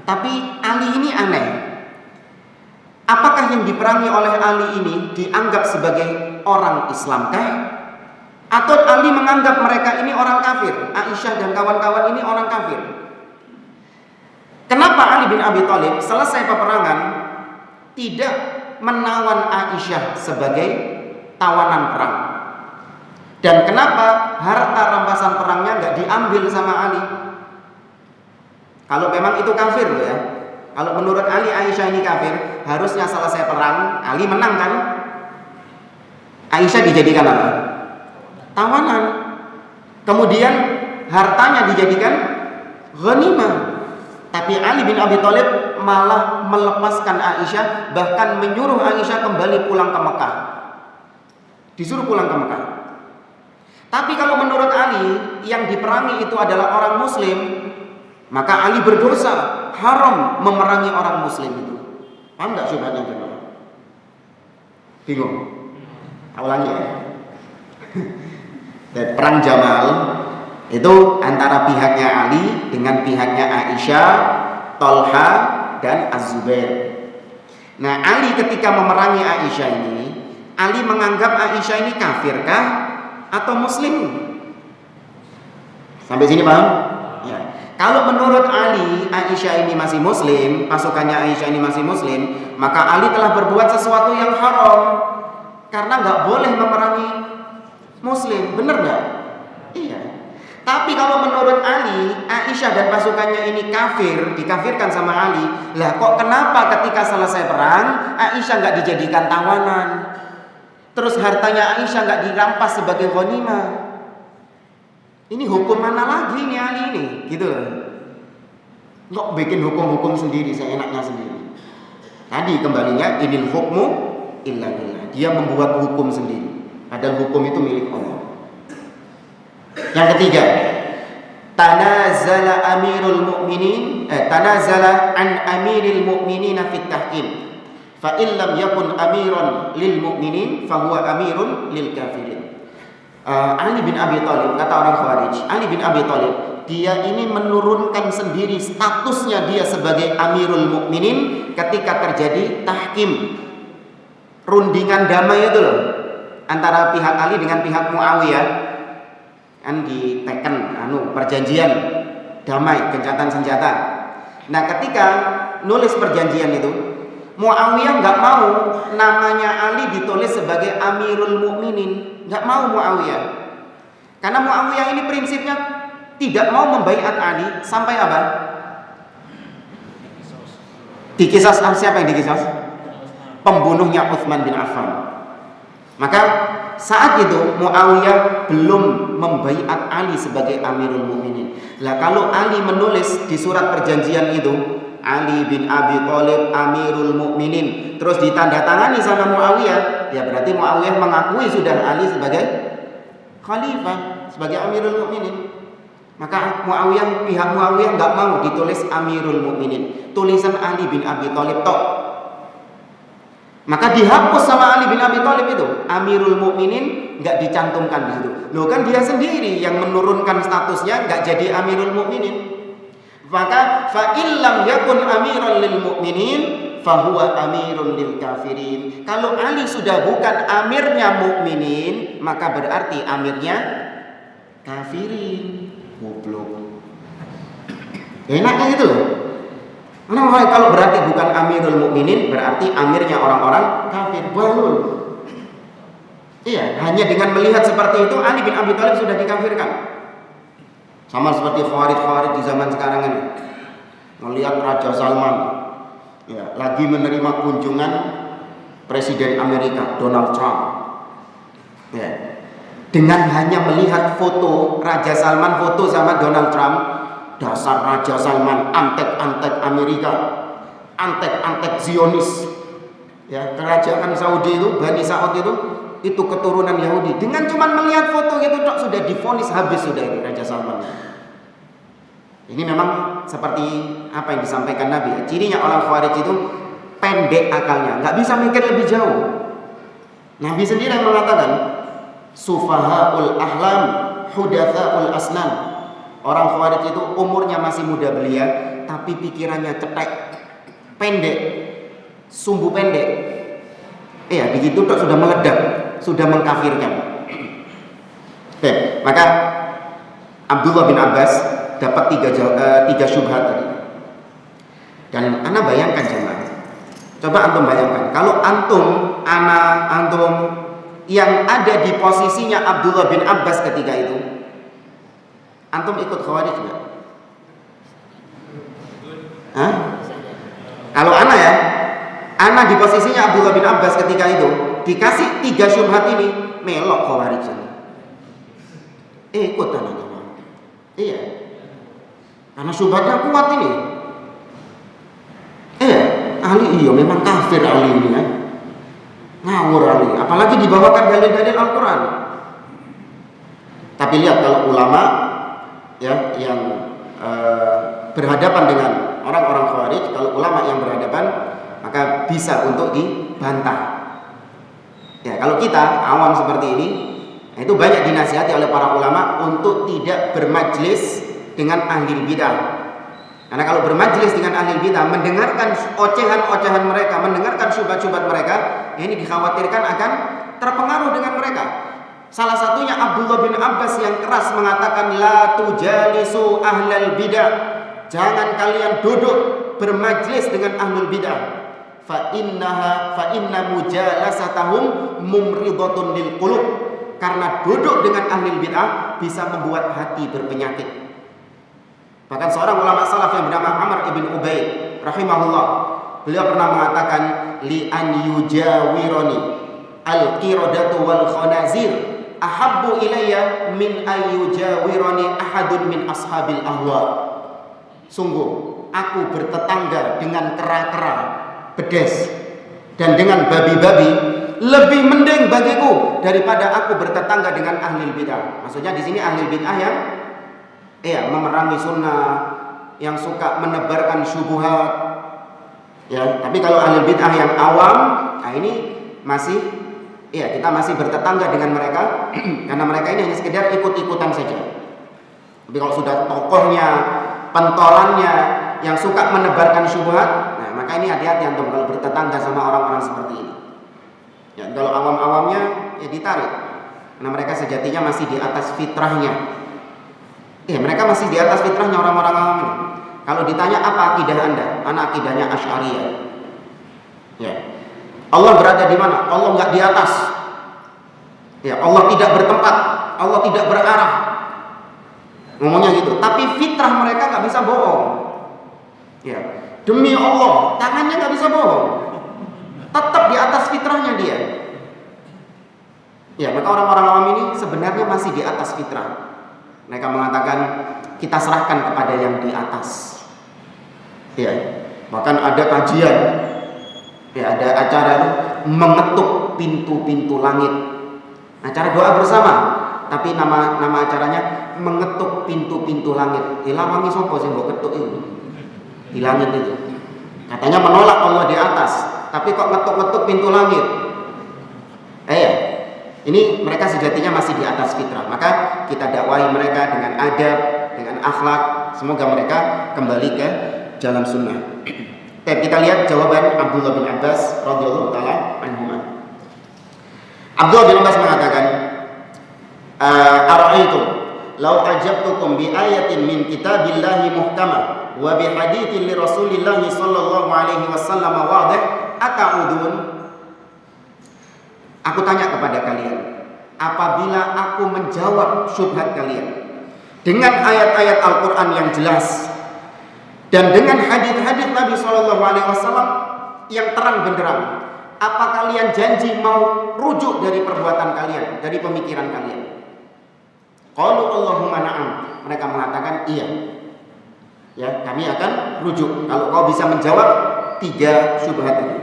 tapi Ali ini aneh. Apakah yang diperangi oleh Ali ini dianggap sebagai orang Islamkah? Atau Ali menganggap mereka ini orang kafir? Aisyah dan kawan-kawan ini orang kafir. Kenapa Ali bin Abi Thalib selesai peperangan tidak menawan Aisyah sebagai tawanan perang? Dan kenapa harta rampasan perangnya nggak diambil sama Ali? Kalau memang itu kafir loh ya. Kalau menurut Ali Aisyah ini kafir, harusnya selesai perang Ali menang kan? Aisyah dijadikan apa? Tawanan. Kemudian hartanya dijadikan ghanimah. Tapi Ali bin Abi Thalib malah melepaskan Aisyah, bahkan menyuruh Aisyah kembali pulang ke Mekah. Disuruh pulang ke Mekah. Tapi kalau menurut Ali yang diperangi itu adalah orang muslim, maka Ali berdosa, haram memerangi orang muslim itu. Paham enggak syubhatnya gimana? Bingung? Ulangi ya. Dan perang Jamal itu antara pihaknya Ali dengan pihaknya Aisyah, Talha dan Az-Zubair. Nah, Ali ketika memerangi Aisyah ini, Ali menganggap Aisyah ini kafirkah atau muslim? Sampai sini paham? Ya. Kalau menurut Ali, Aisyah ini masih muslim, pasukannya Aisyah ini masih muslim, maka Ali telah berbuat sesuatu yang haram karena nggak boleh memerangi muslim. Bener nggak? Iya. Tapi kalau menurut Ali, Aisyah dan pasukannya ini kafir, dikafirkan sama Ali. Lah kok kenapa ketika selesai perang Aisyah nggak dijadikan tawanan? Terus hartanya Aisyah nggak dirampas sebagai ghanimah? Ini hukum mana lagi nih Ali ini? Gitu loh. Nggak bikin hukum-hukum sendiri, seenaknya sendiri. Tadi kembalinya inil hukmu illa lillah. Dia membuat hukum sendiri. Padahal hukum itu milik Allah. Yang ketiga, tanazala an amiril mu'minin fit tahkim. Fa in lam yakun amiran lil mu'minin fa huwa amirun lil kafirin. Ali bin Abi Thalib, kata orang Khawarij, Ali bin Abi Thalib, dia ini menurunkan sendiri statusnya dia sebagai amirul mu'minin ketika terjadi tahkim, rundingan damai itu loh, antara pihak Ali dengan pihak Muawiyah. Kan diteken perjanjian damai, gencatan senjata. Nah, ketika nulis perjanjian itu, Muawiyah nggak mau namanya Ali ditulis sebagai Amirul Mukminin, nggak mau Muawiyah. Karena Muawiyah ini prinsipnya tidak mau membaiat Ali sampai apa? Dikisas. Siapa yang dikisas? Pembunuhnya Utsman bin Affan. Maka saat itu Muawiyah belum membaiat Ali sebagai Amirul Mukminin. Lah kalau Ali menulis di surat perjanjian itu Ali bin Abi Thalib Amirul Mukminin, terus ditandatangani sama Muawiyah, ya berarti Muawiyah mengakui sudah Ali sebagai khalifah, sebagai Amirul Mukminin. Maka pihak Muawiyah nggak mau ditulis Amirul Mukminin, tulisan Ali bin Abi Thalib tok. Maka dihapus sama Ali bin Abi Thalib itu, Amirul Mukminin nggak dicantumkan di situ. Loh kan dia sendiri yang menurunkan statusnya nggak jadi Amirul Mukminin. Maka fa illam yakun amiran lil mukminin fahuwa amirun lil kafirin. Kalau Ali sudah bukan amirnya mukminin, maka berarti amirnya kafirin. Goblok. Enaknya gitu loh. Karena kalau berarti bukan amirul mukminin, berarti amirnya orang-orang kafir. Balul. Iya, hanya dengan melihat seperti itu Ali bin Abi Thalib sudah dikafirkan. Sama seperti Khawarij di zaman sekarang ini. Melihat Raja Salman ya, lagi menerima kunjungan Presiden Amerika Donald Trump. Ya. Dengan hanya melihat foto Raja Salman foto sama Donald Trump, dasar Raja Salman antek-antek Amerika, antek-antek Zionis. Ya, kerajaan Saudi itu, Bani Saud itu keturunan Yahudi. Dengan cuma melihat foto itu sudah divonis habis sudah itu Raja Salman. Ini memang seperti apa yang disampaikan Nabi. Cirinya orang Khawarij itu pendek akalnya, nggak bisa mikir lebih jauh. Nabi sendiri yang mengatakan, sufahaul ahlam, hudatsaul asnan. Orang Khawarij itu umurnya masih muda belia, tapi pikirannya cetek, pendek, sumbu pendek. Iya, begitu dok sudah meledak, sudah mengkafirkan. Oke, maka Abdullah bin Abbas dapat tiga syubhat tadi. Dan ana bayangkan jemaah. Coba antum bayangkan, kalau antum yang ada di posisinya Abdullah bin Abbas ketika itu, antum ikut Khawarij enggak? Hah? Kalau ana di posisinya Abdullah bin Abbas ketika itu, dikasih 3 syubhat ini, melok Khawarij. Ikut ana. Iya. Karena syubhatnya kuat ini. Ali iya memang kafir Ali ini kan. Ngawur Ali, apalagi dibawakan dalil-dalil Al-Qur'an. Tapi lihat kalau ulama ya yang berhadapan dengan orang-orang Khawarij, kalau ulama yang berhadapan maka bisa untuk dibantah. Ya, kalau kita awam seperti ini, itu banyak dinasihati oleh para ulama untuk tidak bermajlis dengan ahli bidah. Karena kalau bermajlis dengan ahli bidah, mendengarkan ocehan-ocehan mereka, mendengarkan syubhat-syubhat mereka, ini dikhawatirkan akan terpengaruh dengan mereka. Salah satunya Abdullah bin Abbas yang keras mengatakan, la tujalisu ahlal bidah. Jangan kalian duduk bermajlis dengan ahlul bidah. Fa inna mujalasatahum mumridatun lil qulub. Karena duduk dengan ahli bidah bisa membuat hati berpenyakit. Bahkan seorang ulama salaf yang bernama Amr ibn Ubaid rahimahullah, beliau pernah mengatakan, li an yujawirani al-qiradatu wal khanazir ahabbu ilayya min an yujawirani ahadun min ashabil ahwa. Sungguh aku bertetangga dengan kera-kera, bedes, dan dengan babi-babi lebih mending bagiku daripada aku bertetangga dengan ahli bidah. Maksudnya di sini ahli bidah yang memerangi sunnah, yang suka menebarkan syubhat. Ya, tapi kalau ahli bid'ah yang awam, nah ini kita masih bertetangga dengan mereka karena mereka ini hanya sekedar ikut-ikutan saja. Tapi kalau sudah tokohnya, pentolannya yang suka menebarkan syubhat, nah maka ini hati-hati antum kalau bertetangga sama orang-orang seperti ini. Ya, kalau awam-awamnya ya ditarik, karena mereka sejatinya masih di atas fitrahnya. Mereka masih di atas fitrahnya orang-orang awam ini. Kalau ditanya apa akidah Anda? Ana akidahnya Asy'ariyah. Ya. Allah berada di mana? Allah enggak di atas. Ya, Allah tidak bertempat, Allah tidak berarah. Ngomongnya gitu. Tapi fitrah mereka enggak bisa bohong. Ya. Demi Allah, tangannya enggak bisa bohong. Tetap di atas fitrahnya dia. Ya, maka orang-orang awam ini sebenarnya masih di atas fitrah. Mereka mengatakan kita serahkan kepada yang di atas. Ya, bahkan ada kajian, ya ada acara mengetuk pintu-pintu langit. Acara doa bersama, tapi nama acaranya mengetuk pintu-pintu langit. Ilawangi sopo sing mbok ketuk itu di langit itu. Katanya menolak Allah di atas, tapi kok ngetuk-ngetuk pintu langit. Ya. Ini mereka sejatinya masih di atas fitrah. Maka kita dakwahi mereka dengan adab, dengan akhlak. Semoga mereka kembali ke jalan sunnah. Kita lihat jawaban Abdullah bin Abbas radhiyallahu taala anhuma. Abdullah bin Abbas mengatakan, "Ara'aitum law ajabtukum bi ayatin min kitabillahi muhkamah wa bi haditsin li Rasulillah sallallahu alaihi wasallam wadih ata'udun?" Aku tanya kepada kalian, apabila aku menjawab syubhat kalian dengan ayat-ayat Al-Quran yang jelas dan dengan hadis-hadis Nabi SAW yang terang benderang, apa kalian janji mau rujuk dari perbuatan kalian, dari pemikiran kalian? Qalu Allahumma na'am. Mereka mengatakan iya. Ya, kami akan rujuk kalau kau bisa menjawab 3 syubhat ini.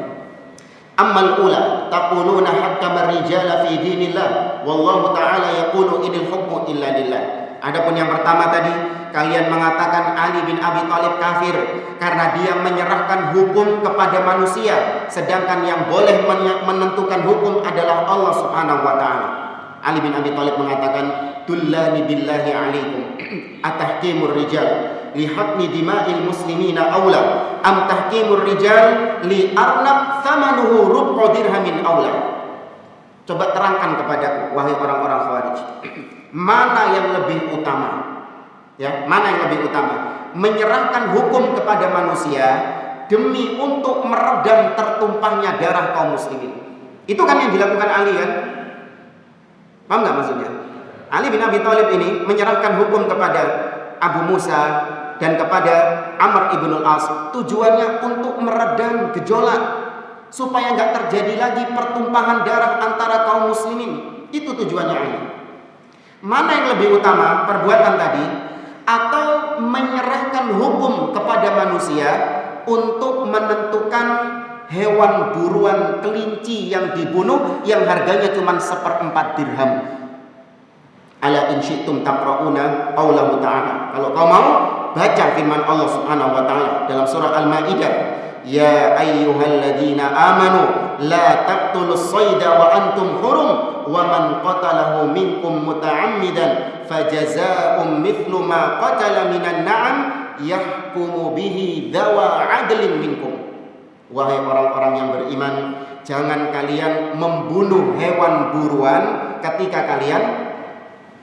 Ammal ula taquluna hakkama ar-rijala fi dinillah wallahu ta'ala yaqulu inil hukmu illa lillah. Adapun yang pertama tadi, kalian mengatakan Ali bin Abi Thalib kafir karena dia menyerahkan hukum kepada manusia, sedangkan yang boleh menentukan hukum adalah Allah Subhanahu wa taala. Ali bin Abi Thalib mengatakan, "Dullani billahi alaikum atahkimur rijal li hakmi dima'il muslimina aula am tahkimur rijal li arnab thamanuhu rub'u dirhamin aula." Coba terangkan kepadaku wahai orang-orang Khawarij, mana yang lebih utama? Ya, mana yang lebih utama? Menyerahkan hukum kepada manusia demi untuk meredam tertumpahnya darah kaum muslimin. Itu kan yang dilakukan Ali kan? Paham enggak maksudnya? Ali bin Abi Thalib ini menyerahkan hukum kepada Abu Musa dan kepada Amr ibn al-As, tujuannya untuk meredam gejolak supaya enggak terjadi lagi pertumpahan darah antara kaum muslimin. Itu tujuannya Ali. Mana yang lebih utama, perbuatan tadi atau menyerahkan hukum kepada manusia untuk menentukan hewan buruan kelinci yang dibunuh yang harganya cuma 1/4 dirham? Ala in syi'tum taqra'una qaulahu ta'ala. Kalau kau mau baca firman Allah Subhanahu wa taala dalam surah Al-Maidah, ya ayyuhalladzina amanu la taqtulus sayda wa antum hurum wa man qatalahu minkum muta'ammidan fajazaa'un mithlu ma qatala minan na'am yahkumu bihi dzawa 'adlin minkum. Wahai orang-orang yang beriman, jangan kalian membunuh hewan buruan ketika kalian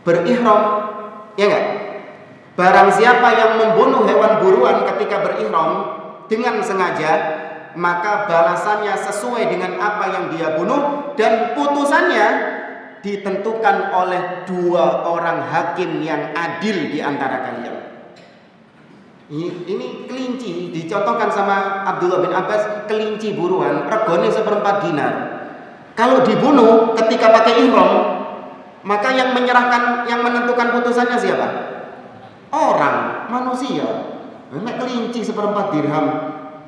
berihram, ya enggak? Barang siapa yang membunuh hewan buruan ketika berihram dengan sengaja, maka balasannya sesuai dengan apa yang dia bunuh dan putusannya ditentukan oleh 2 orang hakim yang adil di antara kalian. Ini kelinci dicontohkan sama Abdullah bin Abbas, kelinci buruan regane 1/4 dinar. Kalau dibunuh ketika pakai ihram, maka yang menyerahkan, yang menentukan putusannya siapa? Orang, manusia. Nek kelinci 1/4 dirham,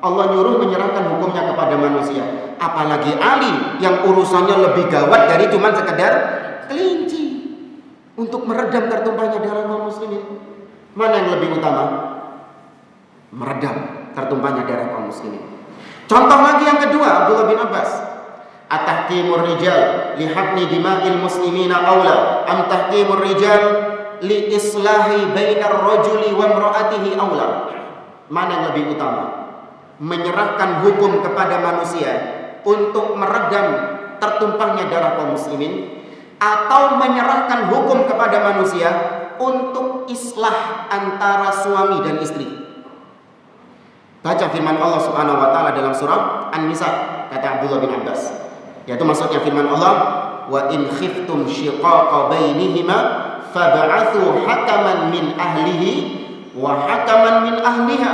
Allah nyuruh menyerahkan hukumnya kepada manusia. Apalagi Ali yang urusannya lebih gawat dari cuma sekedar kelinci untuk meredam tertumpahnya darah kaum muslimin. Mana yang lebih utama? Meredam tertumpahnya darah kaum muslimin. Contoh lagi yang kedua, Abdullah bin Abbas, atahkimur rijal li habni dima'il muslimina aula am tahkimur rijal li islahi bainar rajuli wa imra'atihi aula. Mana yang lebih utama? Menyerahkan hukum kepada manusia untuk meredam tertumpahnya darah kaum muslimin, atau menyerahkan hukum kepada manusia untuk islah antara suami dan istri? Baca firman Allah Subhanahu wa taala dalam surah An-Nisa, kata Abdullah bin Abbas. Yaitu maksudnya firman Allah, wa in khiftum shiqaqa bainihima fab'athu hakaman min ahlihi wa hakaman min ahliha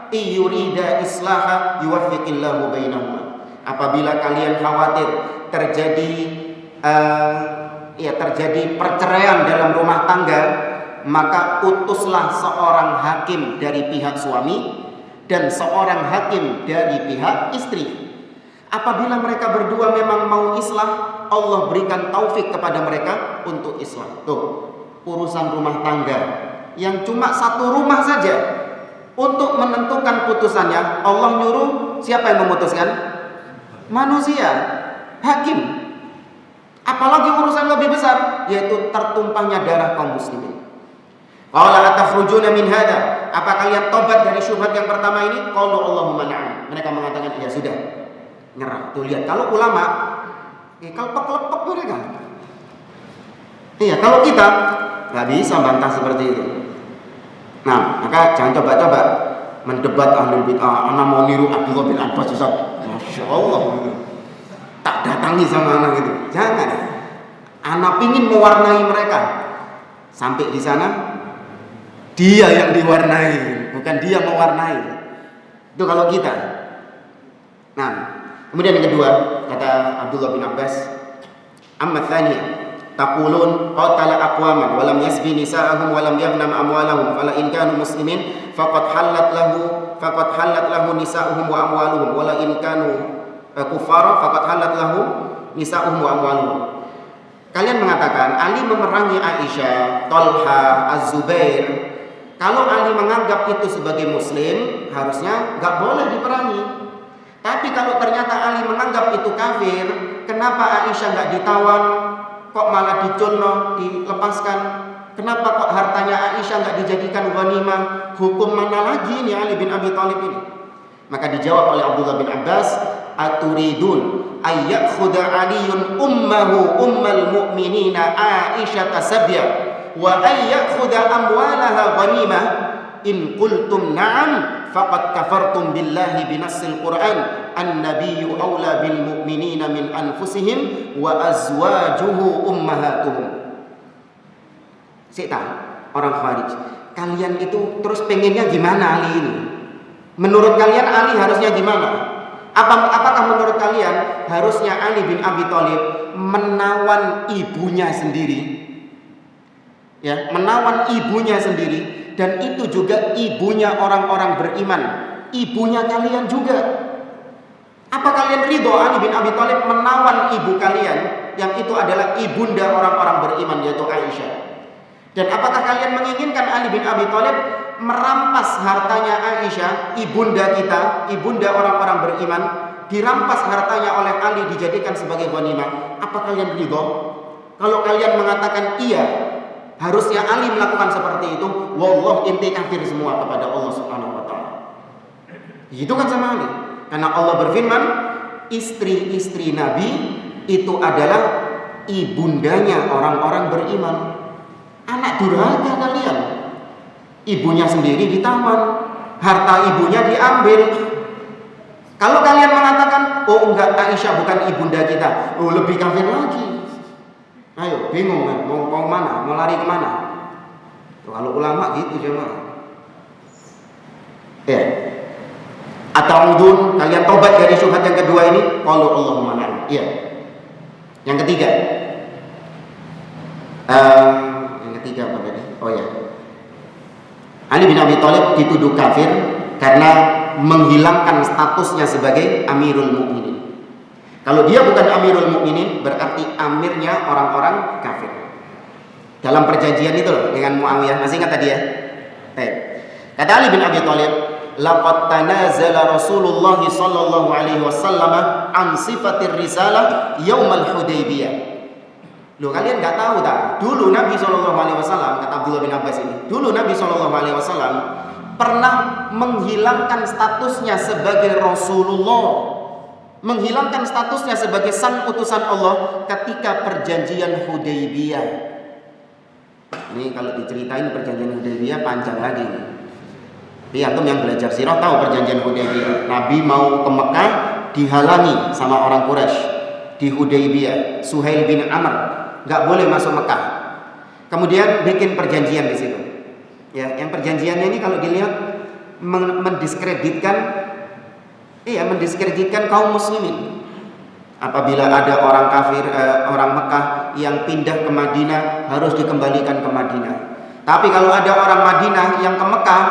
iyurida islaha yuwaffiqillahu bainahuma. Apabila kalian khawatir terjadi perceraian dalam rumah tangga, maka utuslah seorang hakim dari pihak suami dan seorang hakim dari pihak istri. Apabila mereka berdua memang mau islah, Allah berikan taufik kepada mereka untuk islah. Tuh, urusan rumah tangga yang cuma satu rumah saja, untuk menentukan putusannya Allah nyuruh siapa yang memutuskan? Manusia, hakim. Apalagi urusan lebih besar, yaitu tertumpahnya darah kaum muslimin. Qala atafrujuna min hada? Apa kalian tobat dari syubhat yang pertama ini? Qalu Allahumma na'am. Mereka mengatakan ya sudah, nyerah. Tuh lihat, kalau ulama kelepek-kelepek mereka. Iya, kalau kita nggak bisa bantah seperti itu. Nah, maka jangan coba-coba mendebat ahlul bid'ah. Ana mau niru Abdullah bin Abbas, Ustaz. Masya Allah, tak datangi sama anak itu. Jangan. Anak pingin mewarnai mereka. Sampai di sana dia yang diwarnai, bukan dia mewarnai. Itu kalau kita. Nah, kemudian yang kedua, kata Abdullah bin Abbas, amma tsaniyah taqulun qatala aqwaman wa lam yasbi nisa'ahum wa lam yaghnam amwalahum fala in kanu muslimin faqad halat lahu nisa'uhum wa amwaluhum wa la in kanu kuffara faqad halat lahu nisa'uhum wa amwaluhum. Kalian mengatakan Ali memerangi Aisyah, Talha, Az-Zubair. Kalau Ali menganggap itu sebagai muslim, harusnya nggak boleh diperangi. Tapi kalau ternyata Ali menganggap itu kafir, kenapa Aisyah nggak ditawan? Kok malah diculno, dilepaskan? Kenapa kok hartanya Aisyah nggak dijadikan ghanimah? Hukum mana lagi ini Ali bin Abi Thalib ini? Maka dijawab oleh Abdullah bin Abbas, aturidun ayyakhudha Aliyun ummahu ummal mu'minina Aisyah tasabya wa ayyakhudha amwalaha ghanimah in qultum na'am faqad kafartum billahi binassil Qur'an an-nabiyyu awla bil mu'minina min anfusihim wa azwajuhu ummahatuhum. Sita, orang Khawarij, kalian itu terus pengennya gimana Ali ini? Menurut kalian Ali harusnya gimana? Apakah menurut kalian harusnya Ali bin Abi Thalib menawan ibunya sendiri? Ya, menawan ibunya sendiri, dan itu juga ibunya orang-orang beriman, ibunya kalian juga. Apa kalian ridho Ali bin Abi Thalib menawan ibu kalian yang itu adalah ibunda orang-orang beriman, yaitu Aisyah? Dan apakah kalian menginginkan Ali bin Abi Thalib merampas hartanya Aisyah, ibunda kita, ibunda orang-orang beriman, dirampas hartanya oleh Ali dijadikan sebagai ghanimah? Apa kalian ridho? Kalau kalian mengatakan iya, harusnya Ali melakukan seperti itu, wallah inti kafir semua kepada Allah Subhanahu wa taala. Itu kan sama Ali. Karena Allah berfirman, istri-istri Nabi itu adalah ibundanya orang-orang beriman. Anak durhaka kalian. Ibunya sendiri ditawan, harta ibunya diambil. Kalau kalian mengatakan, oh enggak, Aisyah bukan ibunda kita, oh lebih kafir lagi. Ayo, bingung kan? Mau mana? Mau lari kemana? Tuh, kalau ulama gitu jemaah. Ya. Ataudun, kalian tobat dari syubhat yang kedua ini? Qalu Allahumma na'am. Iya. Yang ketiga. Yang ketiga apa tadi? Oh ya. Ali bin Abi Thalib dituduh kafir karena menghilangkan statusnya sebagai Amirul Mukminin. Kalau dia bukan Amirul Mukminin, berarti amirnya orang-orang kafir. Dalam perjanjian itu loh dengan Muawiyah, masih ingat tadi ya? Kata Ali bin Abi Thalib, laqad tanazala Rasulullah sallallahu alaihi wasallam an sifatir risalah yaumal Hudaybiyah. Loh, kalian enggak tahu tak? Dulu Nabi sallallahu alaihi wasallam, kata Abdullah bin Abbas ini, dulu Nabi sallallahu alaihi wasallam pernah menghilangkan statusnya sebagai Rasulullah, menghilangkan statusnya sebagai sang utusan Allah ketika perjanjian Hudaybiyah. Ini kalau diceritain perjanjian Hudaybiyah panjang lagi nih. Tapi antum yang belajar sirah tahu perjanjian Hudaybiyah. Nabi mau ke Mekah dihalangi sama orang Quraisy di Hudaybiyah. Suhail bin Amr nggak boleh masuk Mekah. Kemudian bikin perjanjian di situ. Ya, yang perjanjiannya ini kalau dilihat mendiskreditkan kaum muslimin. Apabila ada orang kafir, orang Mekah yang pindah ke Madinah harus dikembalikan ke Madinah. Tapi kalau ada orang Madinah yang ke Mekah,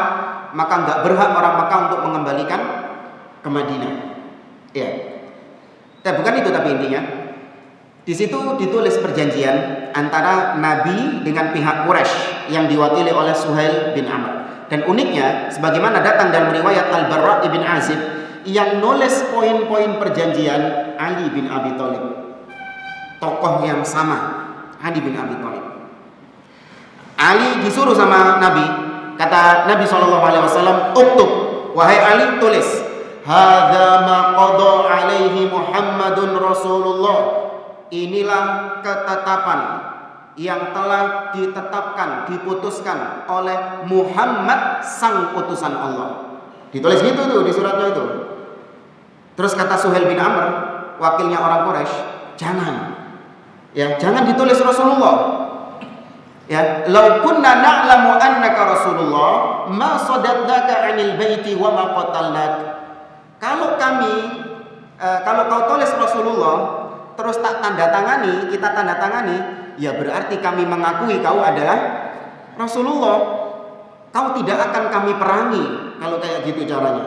maka nggak berhak orang Mekah untuk mengembalikan ke Madinah. Ya, bukan itu tapi intinya. Di situ ditulis perjanjian antara Nabi dengan pihak Quraisy yang diwakili oleh Suhail bin Amr. Dan uniknya, sebagaimana datang dalam riwayat Al-Barra' ibn Azib, yang nulis poin-poin perjanjian Ali bin Abi Thalib. Tokoh yang sama, Ali bin Abi Thalib. Ali disuruh sama Nabi, kata Nabi SAW, "Uktub, wahai Ali, tulis, hadza ma qada alaihi Muhammadun Rasulullah." Inilah ketetapan yang telah ditetapkan, diputuskan oleh Muhammad sang utusan Allah. Ditulis gitu tuh di suratnya itu. Terus kata Suhail bin Amr, wakilnya orang Quraisy, jangan ditulis Rasulullah. Ya, "Lau kunna na'lamu annaka Rasulullah, ma saddaqnaka 'anil baiti wa ma qatalnak." Kalau kau tulis Rasulullah, terus kita tanda tangani, ya berarti kami mengakui kau adalah Rasulullah. Kau tidak akan kami perangi kalau kayak gitu caranya.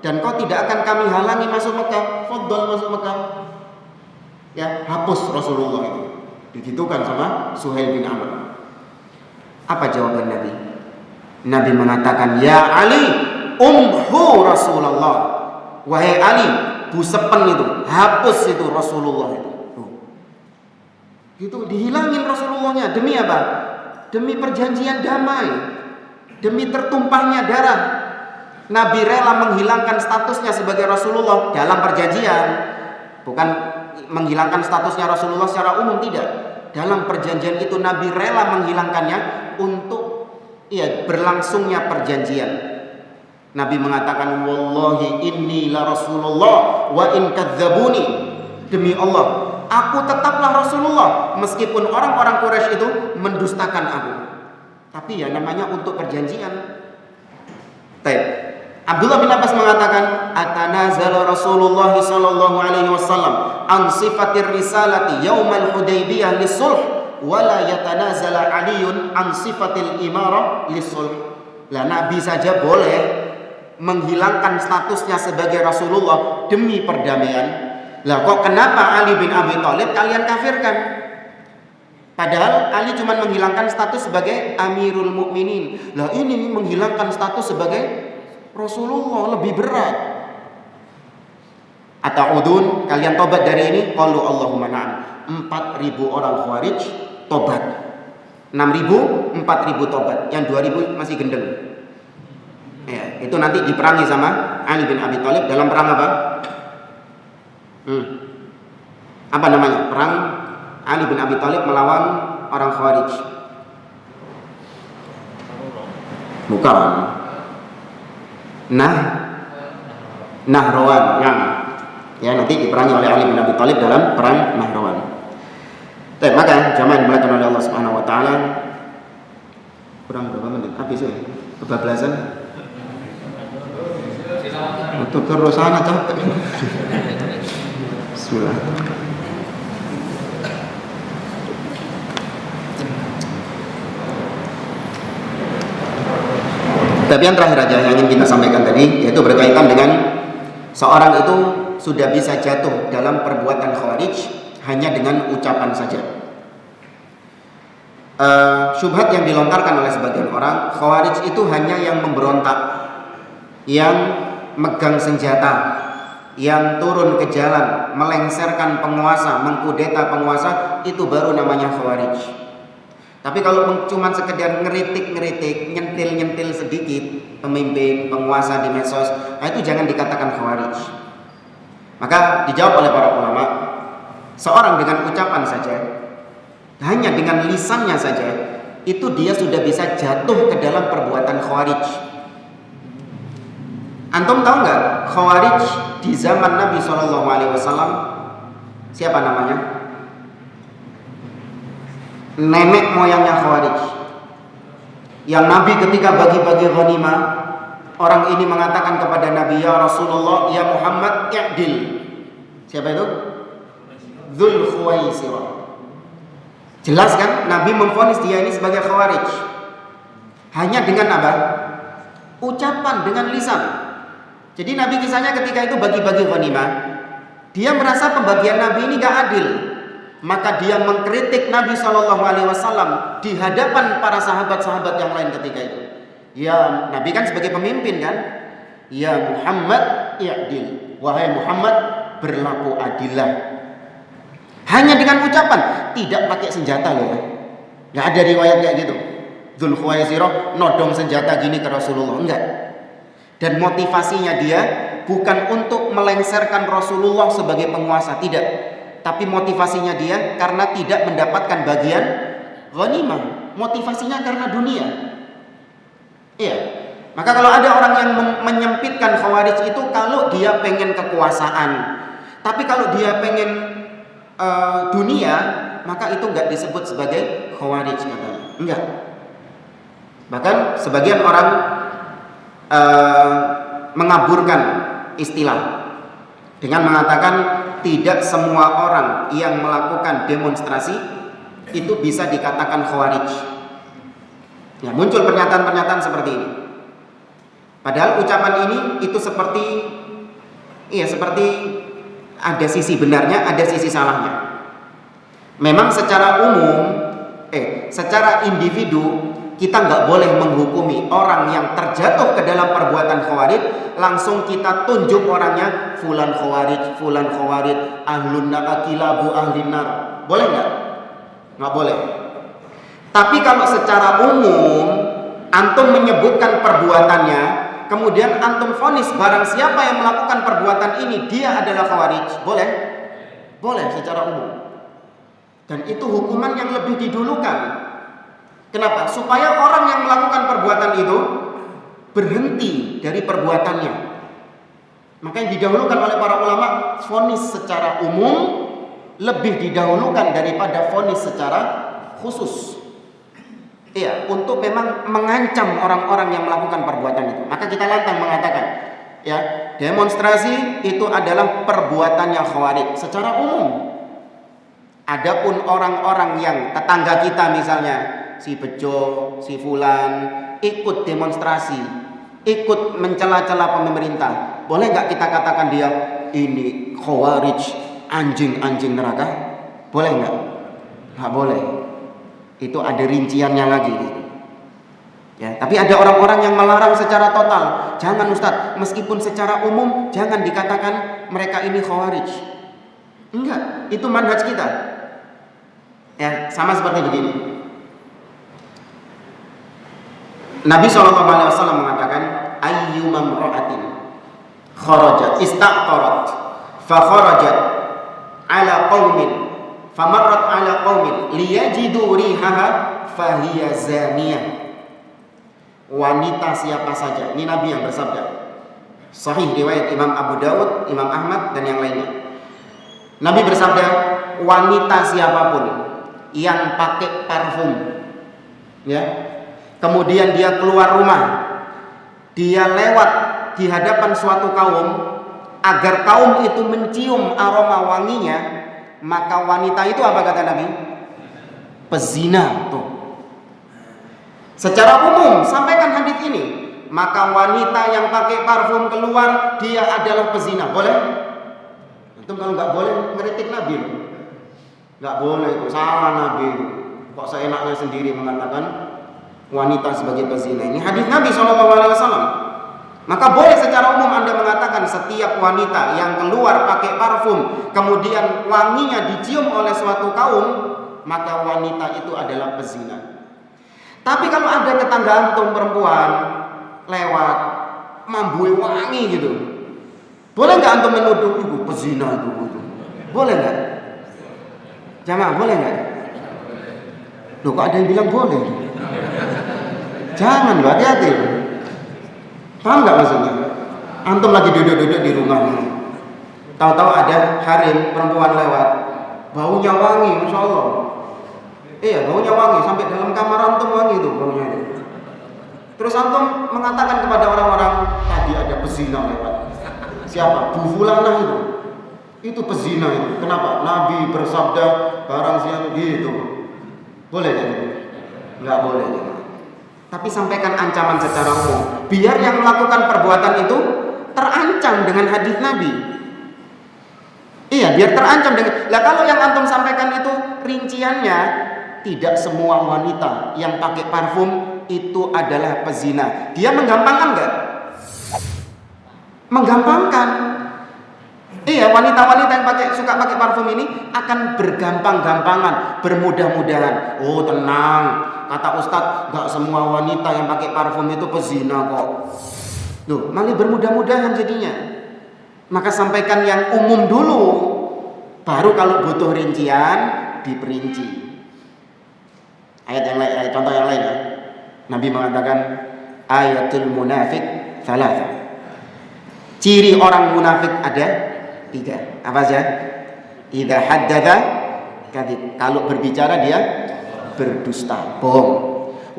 Dan kau tidak akan kami halangi masuk Mekah. Fadhal masuk Mekah. Ya, hapus Rasulullah itu. Digitukan sama Suhail bin Amr. Apa jawaban Nabi? Nabi mengatakan, "Ya Ali, umhu Rasulullah." Wahai Ali, busepen itu, hapus itu Rasulullah itu. Itu dihilangin Rasulullahnya. Demi apa? Demi perjanjian damai, demi tertumpahnya darah. Nabi rela menghilangkan statusnya sebagai Rasulullah dalam perjanjian, bukan menghilangkan statusnya Rasulullah secara umum, tidak. Dalam perjanjian itu Nabi rela menghilangkannya untuk berlangsungnya perjanjian. Nabi mengatakan, "Wallahi inni la Rasulullah wa in kadzabuni." Demi Allah, aku tetaplah Rasulullah meskipun orang-orang Quraisy itu mendustakan aku. Tapi ya namanya untuk perjanjian. Baik. Abdullah bin Abbas mengatakan, "Atanazala Rasulullah sallallahu alaihi wasallam an sifatir risalati yaumal Hudaybiyah lisulh wa la yatanazala Aliun an sifatil imarah lisulh." Lah Nabi saja boleh menghilangkan statusnya sebagai Rasulullah demi perdamaian. Lah kok kenapa Ali bin Abi Thalib kalian kafirkan? Padahal Ali cuma menghilangkan status sebagai Amirul Mukminin. Lah ini menghilangkan status sebagai Rasulullah, lebih berat. Ata'udun, kalian tobat dari ini? Qalu Allahumma na'am. 4.000 orang Khawarij tobat. 6.000, 4.000 tobat. Yang 2.000 masih gendeng. Ya, itu nanti diperangi sama Ali bin Abi Thalib dalam perang apa? Apa namanya? Perang Ali bin Abi Thalib melawan orang Khawarij. Bukan. Nahrawan yang nanti diperangi oleh Ali bin Abi Thalib dalam perang Nahrawan. Maka jamaah dimuliakan oleh Allah Subhanahu wa taala, kurang berapa menit habis ya? Kebablasan. Untuk terus sana capek. Bismillah. Tapi yang terakhir aja yang ingin kita sampaikan tadi, yaitu berkaitan dengan seorang itu sudah bisa jatuh dalam perbuatan Khawarij hanya dengan ucapan saja. Syubhat yang dilontarkan oleh sebagian orang, Khawarij itu hanya yang memberontak, yang megang senjata, yang turun ke jalan, melengsarkan penguasa, mengkudeta penguasa, itu baru namanya Khawarij. Tapi kalau cuma sekedar ngeritik-ngeritik, nyentil-nyentil sedikit pemimpin, penguasa di medsos, itu jangan dikatakan Khawarij. Maka dijawab oleh para ulama, seorang dengan ucapan saja, hanya dengan lisannya saja, itu dia sudah bisa jatuh ke dalam perbuatan Khawarij. Antum tahu nggak Khawarij di zaman Nabi SAW siapa namanya? Nenek moyangnya Khawarij. Yang Nabi ketika bagi-bagi ghanimah, orang ini mengatakan kepada Nabi, ya Rasulullah, ya Muhammad, i'dil. Siapa itu? Dzul Khuwaisirah. Jelas kan? Nabi memvonis dia ini sebagai Khawarij. Hanya dengan apa? Ucapan, dengan lisan. Jadi Nabi kisahnya ketika itu bagi-bagi ghanimah, dia merasa pembagian Nabi ini gak adil. Maka dia mengkritik Nabi SAW di hadapan para sahabat-sahabat yang lain ketika itu. Ya, Nabi kan sebagai pemimpin kan? Ya Muhammad, i'dil. Wahai Muhammad, berlaku adillah. Hanya dengan ucapan, tidak pakai senjata loh. Gak ada riwayat kayak gitu. Dzul Khuwaisirah nodong senjata gini ke Rasulullah, enggak. Dan motivasinya dia bukan untuk melengsarkan Rasulullah sebagai penguasa, tidak. Tapi motivasinya dia karena tidak mendapatkan bagian ghanimah. Motivasinya karena dunia. Iya. Maka kalau ada orang yang menyempitkan Khawarij itu kalau dia pengen kekuasaan. Tapi kalau dia pengen dunia, maka itu enggak disebut sebagai Khawarij katanya. Enggak. Bahkan sebagian orang mengaburkan istilah dengan mengatakan tidak semua orang yang melakukan demonstrasi itu bisa dikatakan Khawarij. Ya, muncul pernyataan-pernyataan seperti ini. Padahal ucapan ini itu seperti ada sisi benarnya, ada sisi salahnya. Memang secara umum, secara individu kita nggak boleh menghukumi orang yang terjatuh ke dalam perbuatan Khawarij langsung kita tunjuk orangnya fulan Khawarij, ahlun nar, kilabu ahlin nar. Boleh nggak? Nggak boleh. Tapi kalau secara umum antum menyebutkan perbuatannya, kemudian antum vonis barang siapa yang melakukan perbuatan ini dia adalah Khawarij, boleh? Boleh secara umum. Dan itu hukuman yang lebih didulukan. Kenapa? Supaya orang yang melakukan perbuatan itu berhenti dari perbuatannya. Maka yang didahulukan oleh para ulama, vonis secara umum lebih didahulukan daripada vonis secara khusus. Iya, untuk memang mengancam orang-orang yang melakukan perbuatan itu. Maka kita lantang mengatakan, ya, demonstrasi itu adalah perbuatannya Khawarij secara umum. Adapun orang-orang yang tetangga kita misalnya, si Bejo, si Fulan ikut demonstrasi, ikut mencela-cela pemerintah, boleh nggak kita katakan dia ini Khawarij, anjing-anjing neraka? Boleh nggak? Nggak boleh. Itu ada rinciannya lagi. Ya, tapi ada orang-orang yang melarang secara total. Jangan Ustadz, meskipun secara umum jangan dikatakan mereka ini Khawarij. Enggak, itu manhaj kita. Ya, sama seperti begini. Nabi SAW mengatakan, ayyuma imra'atin kharajat istaqtarat fa kharajat ala qaumin famarrat ala qaumin liyajidu rihaha fahiya zaniyah. Wanita siapa saja, ini Nabi yang bersabda, sahih riwayat Imam Abu Dawud, Imam Ahmad dan yang lainnya. Nabi bersabda, wanita siapapun yang pakai parfum, ya, kemudian dia keluar rumah, dia lewat di hadapan suatu kaum agar kaum itu mencium aroma wanginya, maka wanita itu apa kata Nabi? Pezina. Tuh. Secara umum sampaikan hadis ini, maka wanita yang pakai parfum keluar dia adalah pezina. Boleh? Itu kalau nggak boleh ngeritik Nabi. Nggak boleh, itu salah Nabi. Kok seenaknya sendiri mengatakan wanita sebagai pezina? Ini hadis Nabi SAW. Maka boleh secara umum Anda mengatakan setiap wanita yang keluar pakai parfum kemudian wanginya dicium oleh suatu kaum, maka wanita itu adalah pezina. Tapi kalau ada tetangga antum perempuan lewat mambui wangi gitu, boleh nggak antum menuduh itu pezina itu? Boleh nggak? Jamaah, boleh nggak? Loh, kok ada yang bilang boleh? Jangan, hati-hati. Paham nggak maksudnya? Antum lagi duduk-duduk di rumah, tahu-tahu ada harim perempuan lewat, baunya wangi, masya Allah. Iya, baunya wangi sampai dalam kamar antum wangi itu baunya itu. Terus antum mengatakan kepada orang-orang, tadi ada pezina lewat. Siapa? Bu Fulanah itu. Itu pezina itu. Kenapa? Nabi bersabda barang siapa gitu. Boleh kan? Enggak boleh. Tapi sampaikan ancaman secara umum, biar yang melakukan perbuatan itu terancam dengan hadis Nabi. Iya, biar terancam dengan. Lah kalau yang antum sampaikan itu rinciannya, tidak semua wanita yang pakai parfum itu adalah pezina. Dia menggampangkan enggak? Menggampangkan. Iya, wanita-wanita yang suka pakai parfum ini akan bergampang-gampangan, bermudah-mudahan. Oh, tenang, kata Ustadz, enggak semua wanita yang pakai parfum itu pezina kok. Loh, malah bermudah-mudahan jadinya. Maka sampaikan yang umum dulu, baru kalau butuh rincian diperinci. Ayat yang lain, contoh yang lain ya. Nabi mengatakan ayatul munafik thalatha. Ciri orang munafik ada 3. Apa saja? Idza haddatsa kadzib. Kalau berbicara dia berdusta, bohong.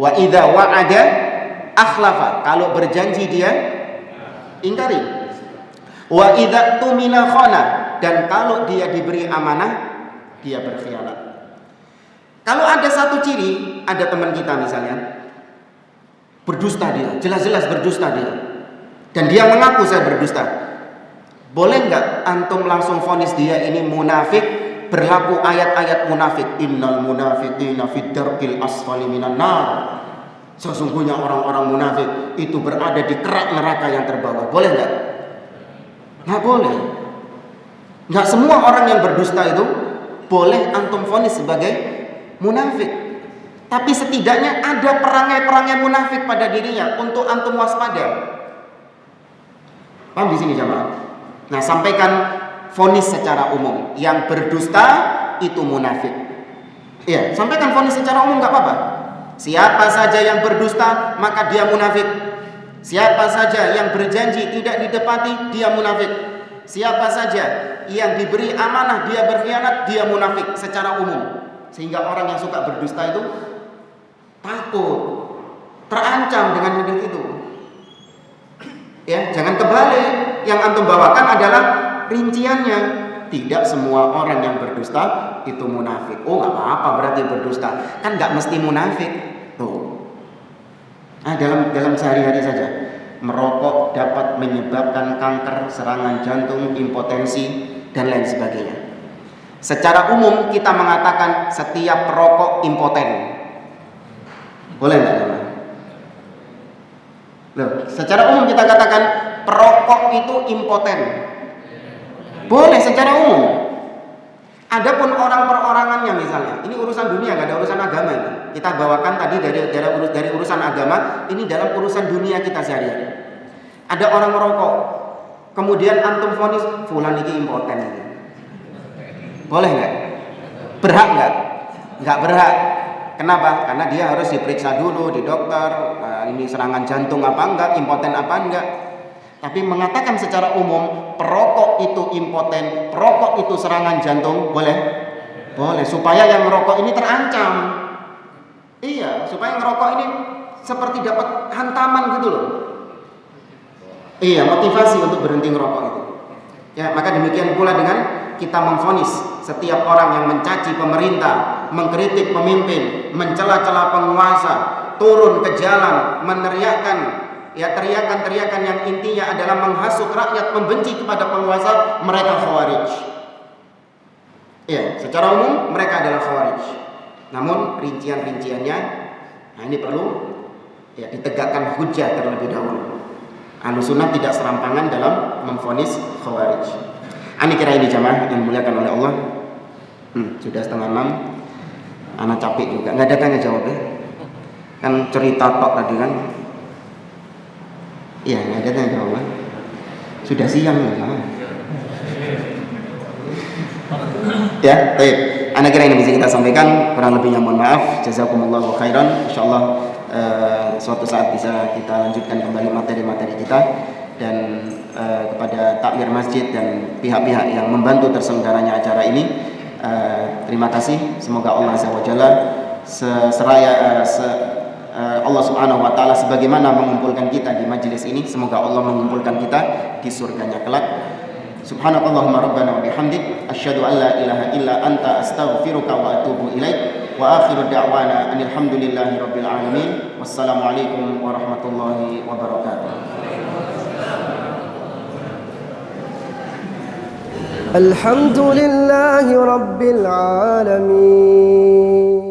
Wa idza wa'ada akhlafa. Kalau berjanji dia ingkari. Wa idza tumina khana. Dan kalau dia diberi amanah dia berkhianat. Kalau ada satu ciri, ada teman kita misalnya berdusta dia, jelas-jelas berdusta dia, dan dia mengaku saya berdusta, boleh nggak antum langsung vonis dia ini munafik, berlaku ayat-ayat munafik, innal munafiqina fid darkil asfali minan nar, sesungguhnya orang-orang munafik itu berada di kerak neraka yang terbawah. Boleh nggak? Nggak boleh. Nggak semua orang yang berdusta itu boleh antum vonis sebagai munafik, tapi setidaknya ada perangai-perangai munafik pada dirinya untuk antum waspada. Paham di sini jamaah? Nah, sampaikan vonis secara umum, yang berdusta itu munafik. Iya, sampaikan vonis secara umum nggak apa-apa. Siapa saja yang berdusta maka dia munafik. Siapa saja yang berjanji tidak ditepati dia munafik. Siapa saja yang diberi amanah dia berkhianat dia munafik secara umum. Sehingga orang yang suka berdusta itu takut, terancam dengan hadis itu. Ya, jangan kebalik. Yang antum bawakan adalah rinciannya. Tidak semua orang yang berdusta itu munafik. Oh, nggak apa-apa berarti berdusta. Kan nggak mesti munafik. Tuh. Nah, dalam sehari-hari saja, merokok dapat menyebabkan kanker, serangan jantung, impotensi dan lain sebagainya. Secara umum kita mengatakan setiap perokok impoten. Boleh nggak? Loh, secara umum kita katakan perokok itu impoten. Boleh secara umum. Adapun orang perorangannya misalnya, ini urusan dunia, nggak ada urusan agama ini. Kita bawakan tadi dari urusan agama, ini dalam urusan dunia kita sehari-hari. Ada orang merokok, kemudian antum vonis fulan ini impoten ini. Boleh nggak? Berhak nggak? Nggak berhak. Kenapa? Karena dia harus diperiksa dulu di dokter. Ini serangan jantung apa enggak, impoten apa enggak. Tapi mengatakan secara umum perokok itu impoten, perokok itu serangan jantung, boleh? Boleh. Supaya yang merokok ini terancam. Iya, supaya yang merokok ini seperti dapat hantaman gitu loh. Iya, motivasi untuk berhenti ngerokok itu. Ya, maka demikian pula dengan kita memvonis setiap orang yang mencaci pemerintah, mengkritik pemimpin, mencela-cela penguasa, turun ke jalan meneriakkan ya teriakan-teriakan yang intinya adalah menghasut rakyat membenci kepada penguasa, mereka khawarij. Ya, secara umum mereka adalah khawarij. Namun rincian-rinciannya, nah ini perlu ya ditegakkan hujjah terlebih dahulu. Ahlussunnah tidak serampangan dalam memvonis khawarij. Ani kira ini jamaah yang dimuliakan oleh Allah. Sudah 5:30. Anak capek juga. Nggak ada tanya jawab ya. Kan cerita tok tadi kan. Iya, nggak ada tanya jawab. Sudah siang ya. Ya, baik. Anak kira ini bisa kita sampaikan. Kurang lebihnya mohon maaf. Jazakumullahu khairan. Insyaallah suatu saat bisa kita lanjutkan kembali materi-materi kita. dan kepada takmir masjid dan pihak-pihak yang membantu terselenggaranya acara ini. Terima kasih. Semoga Allah Azza wa Jalla Allah Subhanahu wa taala sebagaimana mengumpulkan kita di majelis ini, semoga Allah mengumpulkan kita di surganya kelak. Subhanakallahumma rabbana wa bihamdik asyhadu an la ilaha illa anta astaghfiruka wa atubu ilaik. Wa akhiru da'wana anil hamdulillahi rabbil alamin. Wassalamualaikum warahmatullahi wabarakatuh. Alhamdulillahi rabbil alamin.